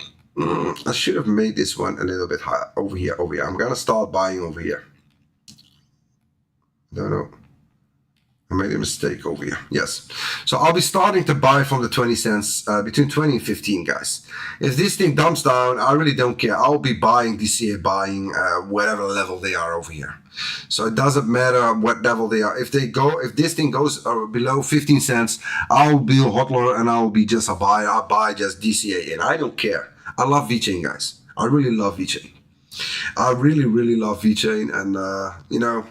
I should have made this one a little bit higher over here. I'm gonna start buying over here. No, I made a mistake over here. Yes. So I'll be starting to buy from the 20 cents, between 20 and 15, guys. If this thing dumps down, I really don't care. I'll be buying DCA, buying whatever level they are over here. So it doesn't matter what level they are. If this thing goes below 15 cents, I'll be a hodler and I'll be just a buyer. I'll buy just DCA in. I don't care. I love VeChain, guys. I really love VeChain. I really love VeChain. And, you know,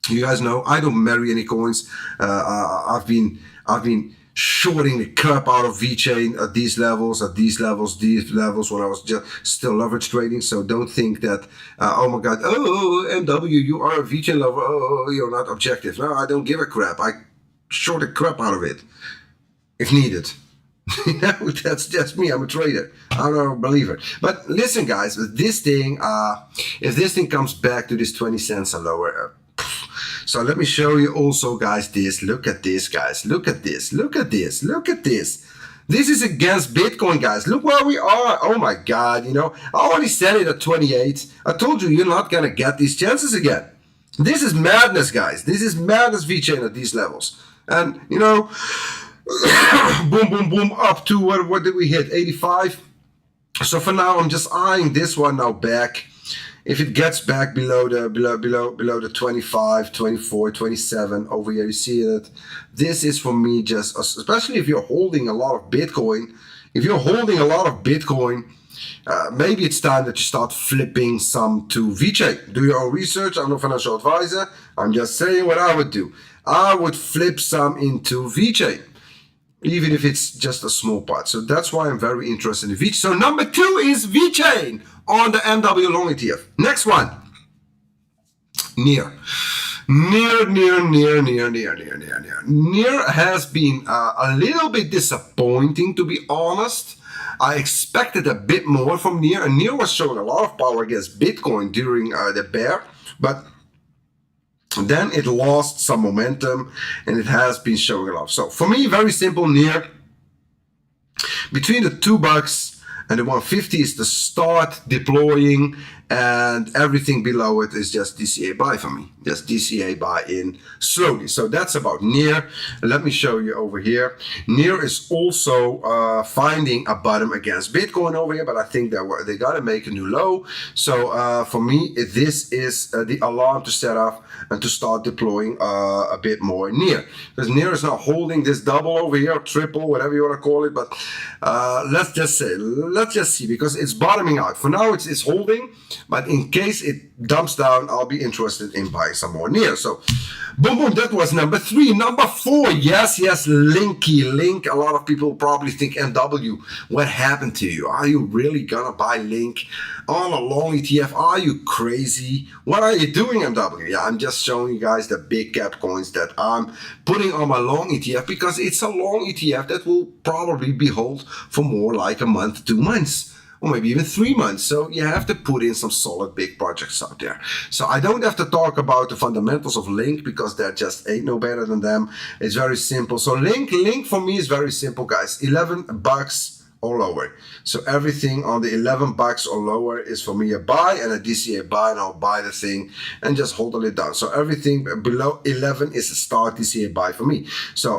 you guys know I don't marry any coins. I've been shorting the crap out of VeChain at these levels when I was just still leverage trading. So don't think that oh my god, oh MW, you are a VeChain lover. Oh, you're not objective. No, I don't give a crap. I short the crap out of it if needed. You know, that's just me. I'm a trader. I'm not a believer. But listen, guys, with this thing, if this thing comes back to this 20 cents or lower. So let me show you also, guys, this. Look at this, guys. Look at this. Look at this. Look at this. This is against Bitcoin, guys. Look where we are. Oh my God, you know, I already said it at 28. I told you, you're not going to get these chances again. This is madness, guys. This is madness VeChain at these levels. And, you know, boom, boom, boom, up to what did we hit? 85. So for now, I'm just eyeing this one now back. If it gets back below the 25, 24, 27 over here, you see that this is for me just, especially if you're holding a lot of Bitcoin. If you're holding a lot of Bitcoin, maybe it's time that you start flipping some to VeChain. Do your own research. I'm no financial advisor. I'm just saying what I would do. I would flip some into VeChain, even if it's just a small part. So that's why I'm very interested in VeChain. So number 2 is VeChain on the MW long ETF. Next one, Near. Near has been a little bit disappointing, to be honest. I expected a bit more from Near, and Near was showing a lot of power against Bitcoin during the bear, but then it lost some momentum and it has been showing a lot. So for me, very simple, Near. Between the $2 and the 150 is the start deploying, and everything below it is just DCA buy for me. Just DCA buy in slowly. So that's about Near. Let me show you over here. Near is also finding a bottom against Bitcoin over here, but I think they got to make a new low. So for me, this is the alarm to set off and to start deploying a bit more Near. Because Near is not holding this double over here, triple, whatever you want to call it. But let's just see, because it's bottoming out. For now, it's holding. But in case it dumps down, I'll be interested in buying some more Near. So, boom, boom, that was number 3. Number 4, yes, Link. A lot of people probably think, MW, what happened to you? Are you really gonna buy Link on a long ETF? Are you crazy? What are you doing, MW? Yeah, I'm just showing you guys the big cap coins that I'm putting on my long ETF, because it's a long ETF that will probably be held for more like a month, 2 months. Or maybe even 3 months. So you have to put in some solid big projects out there. So I don't have to talk about the fundamentals of Link, because there just ain't no better than them. It's very simple. So Link for me is very simple, guys. $11 or lower. So everything on the $11 or lower is for me a buy and a DCA buy, and I'll buy the thing and just hold it down. So everything below 11 is a start DCA buy for me. So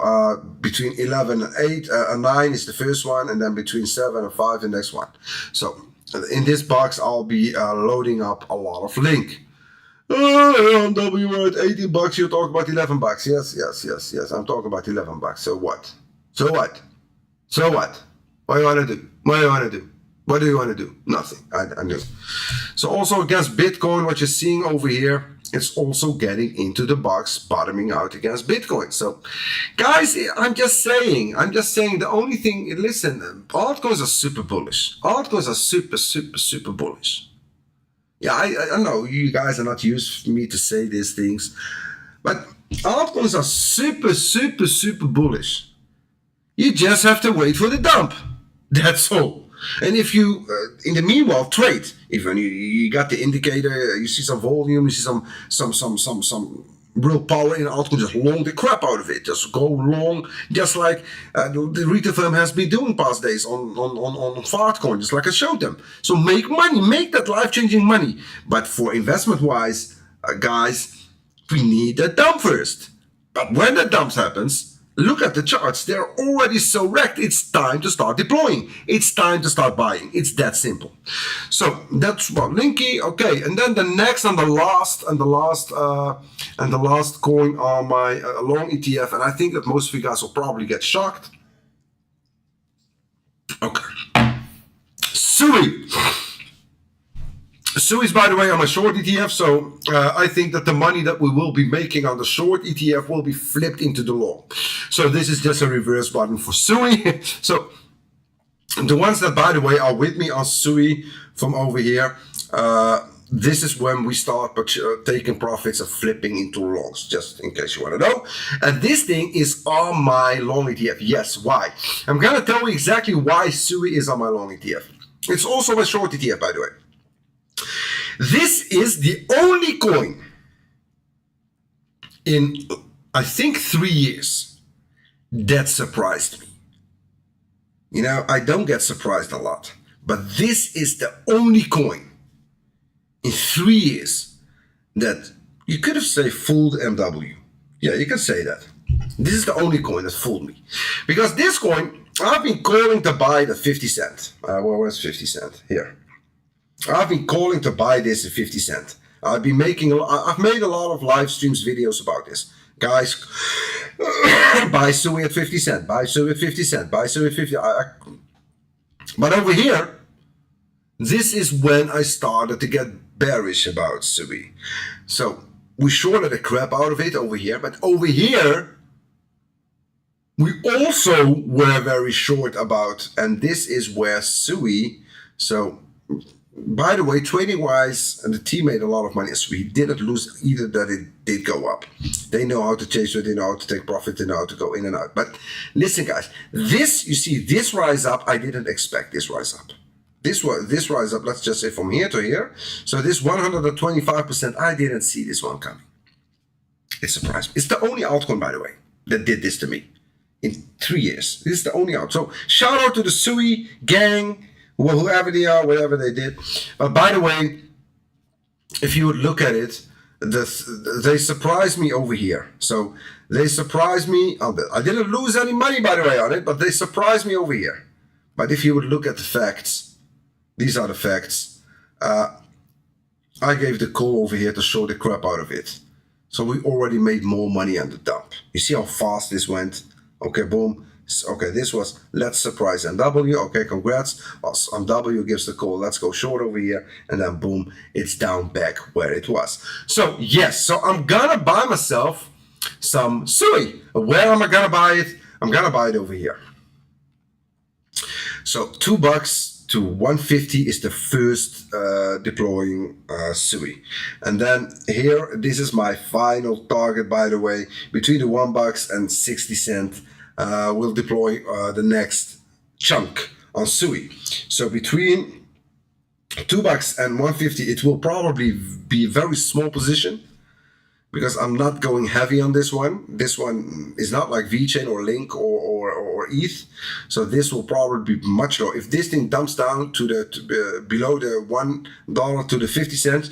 between 11 and 8 and 9 is the first one, and then between 7 and 5 the next one. So in this box I'll be loading up a lot of Link. MW, we're at $18. You talk about $11. Yes. I'm talking about $11. So what? What do you want to do? What do you want to do? Nothing. I knew. So also against Bitcoin, what you're seeing over here, it's also getting into the box, bottoming out against Bitcoin. So guys, I'm just saying the only thing, listen, altcoins are super bullish. Altcoins are super bullish. Yeah, I know you guys are not used for me to say these things, but altcoins are super bullish. You just have to wait for the dump. That's all. And if you, in the meanwhile, trade. If you got the indicator, you see some volume, you see some real power in altcoin, just long the crap out of it. Just go long, just like the retail firm has been doing past days on Fartcoin, just like I showed them. So make money, make that life-changing money. But for investment-wise, guys, we need the dump first. But when the dump happens, look at the charts. They're already so wrecked. It's time to start deploying. It's time to start buying. It's that simple. So that's about Linky. Okay, and then the next and the last coin on my long ETF, and I think that most of you guys will probably get shocked. Okay, Sui. Sui is, by the way, on my short ETF, so I think that the money that we will be making on the short ETF will be flipped into the long. So this is just a reverse button for Sui. So the ones that, by the way, are with me on Sui from over here, this is when we start taking profits and flipping into longs, just in case you want to know. And this thing is on my long ETF. Yes, why? I'm going to tell you exactly why Sui is on my long ETF. It's also my short ETF, by the way. This is the only coin in, I think, 3 years. That surprised me. You know, I don't get surprised a lot, but this is the only coin in 3 years that you could have say fooled MW. Yeah, you can say that. This is the only coin that fooled me. Because this coin, I've been calling to buy it at 50 cents. Where's 50 cents? Here. I've been calling to buy this at 50 cents. I've made a lot of live streams, videos about this. Guys, buy Sui at 50 cents, buy Sui at 50 cents, buy Sui at 50. But over here, this is when I started to get bearish about Sui. So we shorted the crap out of it over here, but over here, we also were very short about, and this is where Sui, so by the way, trading wise, and the team made a lot of money. So we didn't lose either, that it did go up. They know how to chase it, they know how to take profit, they know how to go in and out. But listen, guys, this, you see, this rise up, I didn't expect this rise up. This rise up, let's just say from here to here. So this 125%, I didn't see this one coming. It surprised me. It's the only altcoin, by the way, that did this to me in 3 years. This is the only alt. So shout out to the Sui gang, whoever they are, whatever they did. By the way, if you would look at it, they surprised me over here. So they surprised me. I didn't lose any money, by the way, on it, but they surprised me over here. But if you would look at the facts, these are the facts. I gave the call over here to show the crap out of it. So we already made more money on the dump. You see how fast this went? Okay, boom. Okay, this was, let's surprise MW. Okay, congrats. MW gives the call, let's go short over here. And then boom, it's down back where it was. So yes, so I'm gonna buy myself some Sui. Where am I gonna buy it? I'm gonna buy it over here. So $2 to 150 is the first deploying Sui. And then here, this is my final target, by the way, between the $1 and 60 cents. We'll deploy the next chunk on Sui. So between $2 and 150, it will probably be a very small position because I'm not going heavy on this one. This one is not like VeChain or Link or ETH. So this will probably be much lower. If this thing dumps down to the below the $1 to the 50 cents,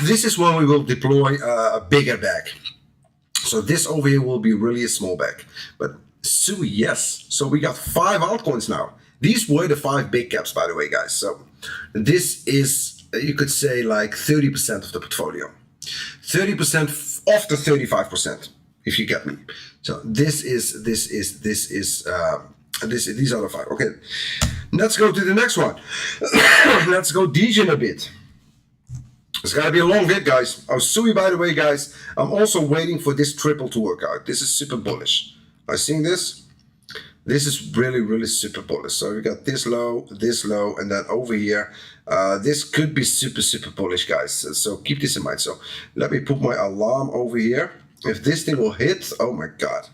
this is when we will deploy a bigger bag. So this over here will be really a small bag. But Sui, yes. So we got 5 altcoins now. These were the 5 big caps, by the way, guys. So this is, you could say, like 30% of the portfolio. 30% of the 35%, if you get me. So these are the 5. Okay, let's go to the next one. Let's go DJ a bit. It's gotta be a long vid, guys. Oh, Sui, by the way, guys, I'm also waiting for this triple to work out. This is super bullish. I seen this. This is really, really super bullish. So we got this low, and then over here. This could be super, super bullish, guys. So keep this in mind. So let me put my alarm over here. If this thing will hit, oh my God.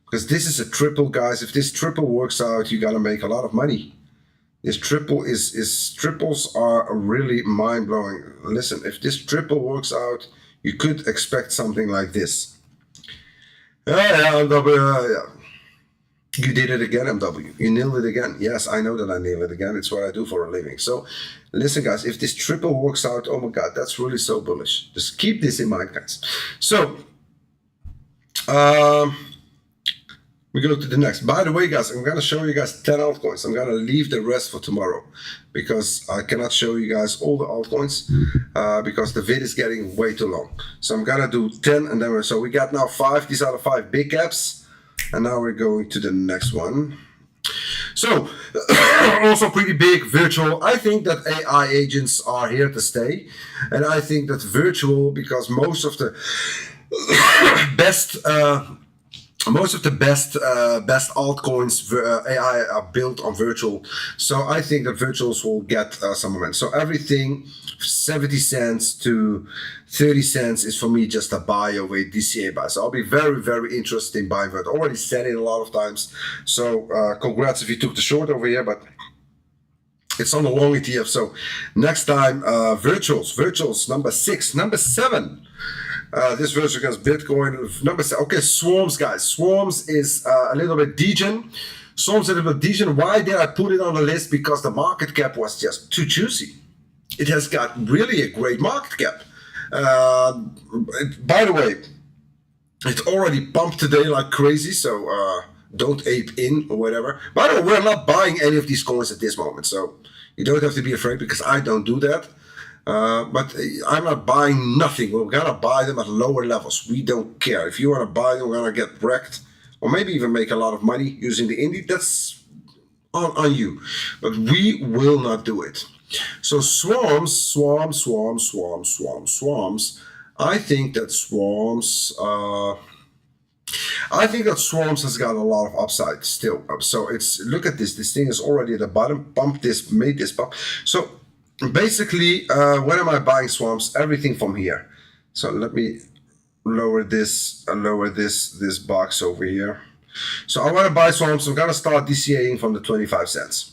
Because this is a triple, guys. If this triple works out, you gotta make a lot of money. This triple triples are really mind-blowing. Listen, if this triple works out, you could expect something like this. Yeah. You did it again, MW. You nailed it again. Yes, I know that I nailed it again. It's what I do for a living. So listen, guys, if this triple works out, oh my God, that's really so bullish. Just keep this in mind, guys. So we go to the next. By the way, guys, I'm going to show you guys 10 altcoins. I'm going to leave the rest for tomorrow because I cannot show you guys all the altcoins because the vid is getting way too long. So I'm going to do 10 and then so we got now 5. These are the 5 big caps. And now we're going to the next one. So also pretty big, virtual. I think that AI agents are here to stay. And I think that virtual, because most of the best altcoins AI are built on virtual. So I think that virtuals will get some momentum. So everything 70 cents to 30 cents is for me just a buy over a DCA buy. So I'll be very, very interested in buying that. Already said it a lot of times. So congrats if you took the short over here, but it's on the long ETF. So next time, virtuals, number 6, number 7. This versus against Bitcoin. Number 7. Okay, Swarms, guys. Swarms is a little bit degen. Swarms a little bit degen. Why did I put it on the list? Because the market cap was just too juicy. It has got really a great market cap. By the way, it already pumped today like crazy, so don't ape in or whatever. By the way, we're not buying any of these coins at this moment, so you don't have to be afraid because I don't do that. But I'm not buying nothing. We're gonna buy them at lower levels. We don't care. If you want to buy them, we're gonna get wrecked, or maybe even make a lot of money using the indie. That's on you. But we will not do it. So swarms. I think that swarms has got a lot of upside still. So it's, look at this. This thing is already at the bottom. Made this pump. So basically, when am I buying swarms? Everything from here. So let me lower this box over here. So I want to buy swarms. I'm gonna start DCAing from the 25 cents.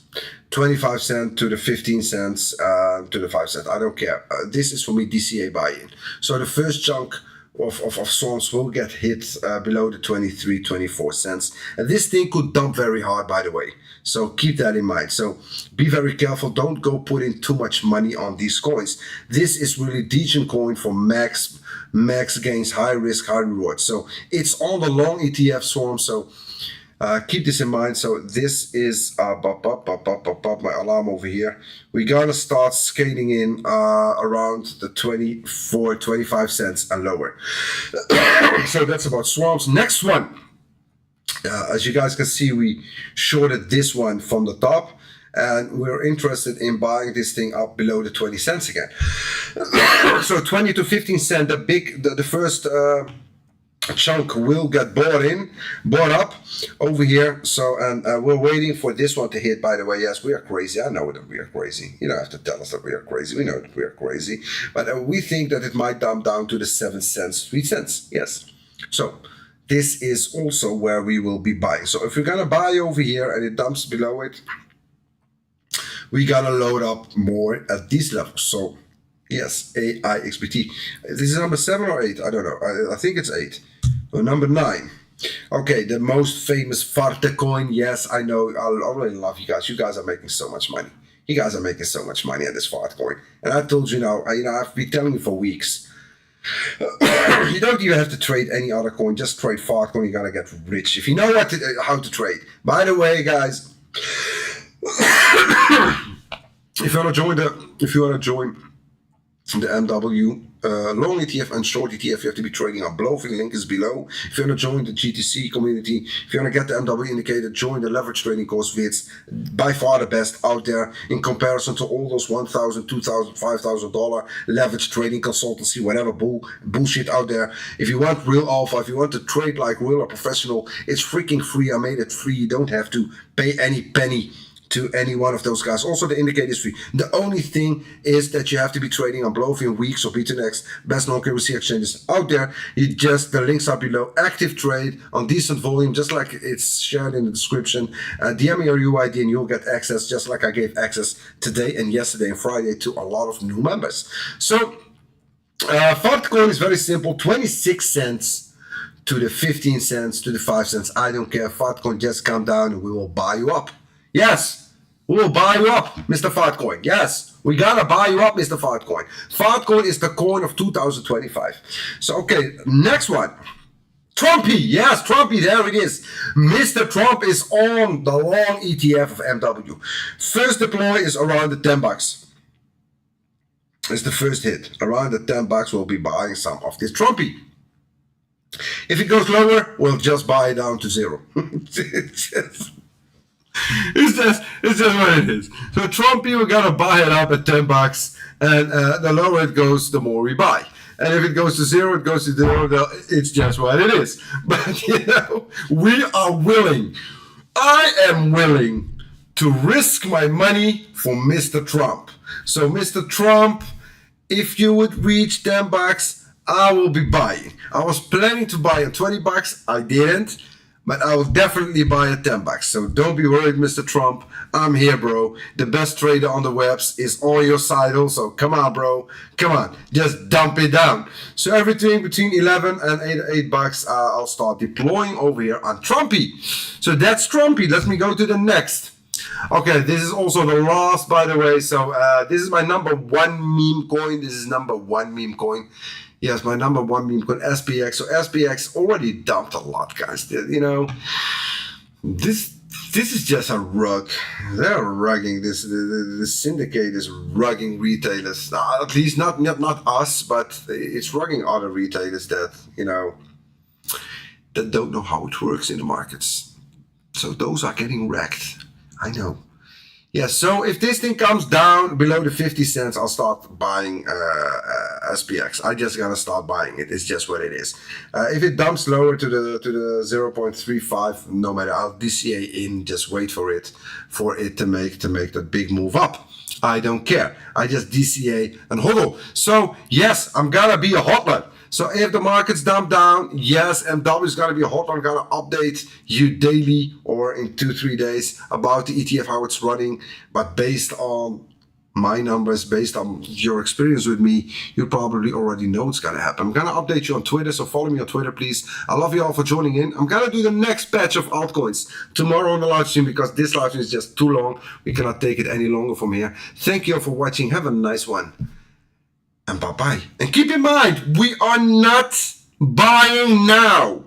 25 cents to the 15 cents to the 5 cents. I don't care. This is for me DCA buy-in. So the first chunk of swarms will get hit below the 23, 24 cents. And this thing could dump very hard, by the way. So keep that in mind. So be very careful. Don't go put in too much money on these coins. This is really degen coin for max gains, high risk, high reward. So it's on the long ETF swarm. So keep this in mind. So this is my alarm over here. We're gonna start scaling in around the 24, 25 cents and lower. So that's about swarms. Next one, as you guys can see, we shorted this one from the top, and we're interested in buying this thing up below the 20 cents again. So 20 to 15 cent, the first chunk will get bought up over here. So, and we're waiting for this one to hit. By the way, yes, we are crazy. I know that we are crazy. You don't have to tell us that we are crazy. We know that we are crazy, but we think that it might dump down to the 7 cents, 3 cents. Yes. So this is also where we will be buying. So if we're gonna buy over here and it dumps below it, we gotta load up more at these levels. So yes, AIXBT. This is number 7 or 8. I don't know. I think it's 8. Or number 9. Okay, the most famous Farte coin. Yes, I know. I really love you guys. You guys are making so much money. You guys are making so much money at this Farte coin. And I told you now, I've been telling you for weeks. You don't even have to trade any other coin. Just trade Farte coin. You're gonna get rich if you know how to trade. By the way, guys, if you wanna join the MW long ETF and short ETF, you have to be trading on Blofin. Link is below. If you want to join the GTC community, if you want to get the MW indicator, join the leverage trading course. Weex, by far the best out there in comparison to all those $1,000, $2,000, $5,000 leverage trading consultancy, whatever bullshit out there. If you want real alpha, if you want to trade like real or professional, it's freaking free. I made it free. You don't have to pay any penny to any one of those guys. Also, the indicator is free. The only thing is that you have to be trading on Blofin, Weex, or Bitunix, best non-KYC exchanges out there. The links are below. Active trade on decent volume, just like it's shared in the description. DM me your UID and you'll get access, just like I gave access today and yesterday and Friday to a lot of new members. So, Farte coin is very simple. 26 cents to the 15 cents to the 5 cents. I don't care. Farte coin, just come down and we will buy you up. Yes, we will buy you up, Mr. Farte coin. Yes, we gotta buy you up, Mr. Farte coin. Farte coin is the coin of 2025. So, okay, next one. Trumpy, yes, Trumpy, there it is. Mr. Trump is on the long ETF of MW. First deploy is around the 10 bucks. It's the first hit. Around the 10 bucks, we'll be buying some of this Trumpy. If it goes lower, we'll just buy it down to 0. It's just what it is. So Trumpy, we gotta buy it up at 10 bucks, and the lower it goes, the more we buy. And if it goes to 0, it goes to 0. It's just what it is. But we are willing. I am willing to risk my money for Mr. Trump. So Mr. Trump, if you would reach 10 bucks, I will be buying. I was planning to buy at 20 bucks. I didn't. but I will definitely buy at 10 bucks. So don't be worried, Mr. Trump. I'm here, bro. The best trader on the webs is on your side also. Come on, bro. Come on. Just dump it down. So everything between 11 and 8 bucks, I'll start deploying over here on Trumpy. So that's Trumpy. Let me go to the next. Okay, this is also the last, by the way. So this is my number one meme coin. This is number one meme coin. Yes, my number one meme coin, SPX. So SPX already dumped a lot, guys. You know, this is just a rug. They're rugging this. The syndicate is rugging retailers. At least not us, but it's rugging other retailers that, you know, that don't know how it works in the markets. So those are getting wrecked. I know. Yeah, so if this thing comes down below the 50 cents, I'll start buying SPX. I just gotta start buying it. It's just what it is. If it dumps lower to the 0.35, no matter, I'll DCA in. Just wait for it to make that big move up. I don't care. I just DCA and hodl. So yes, I'm gonna be a hodler. So if the markets dump down, yes, MW is gonna be a hodler. I'm gonna update you daily or in 2-3 days about the ETF, how it's running. But based on my numbers, based on your experience with me, you probably already know what's gonna happen. I'm gonna update you on Twitter, so follow me on Twitter, please. I love you all for joining in. I'm gonna do the next batch of altcoins tomorrow on the live stream because this live stream is just too long. We cannot take it any longer from here. Thank you all for watching. Have a nice one. And bye-bye. And keep in mind, we are not buying now.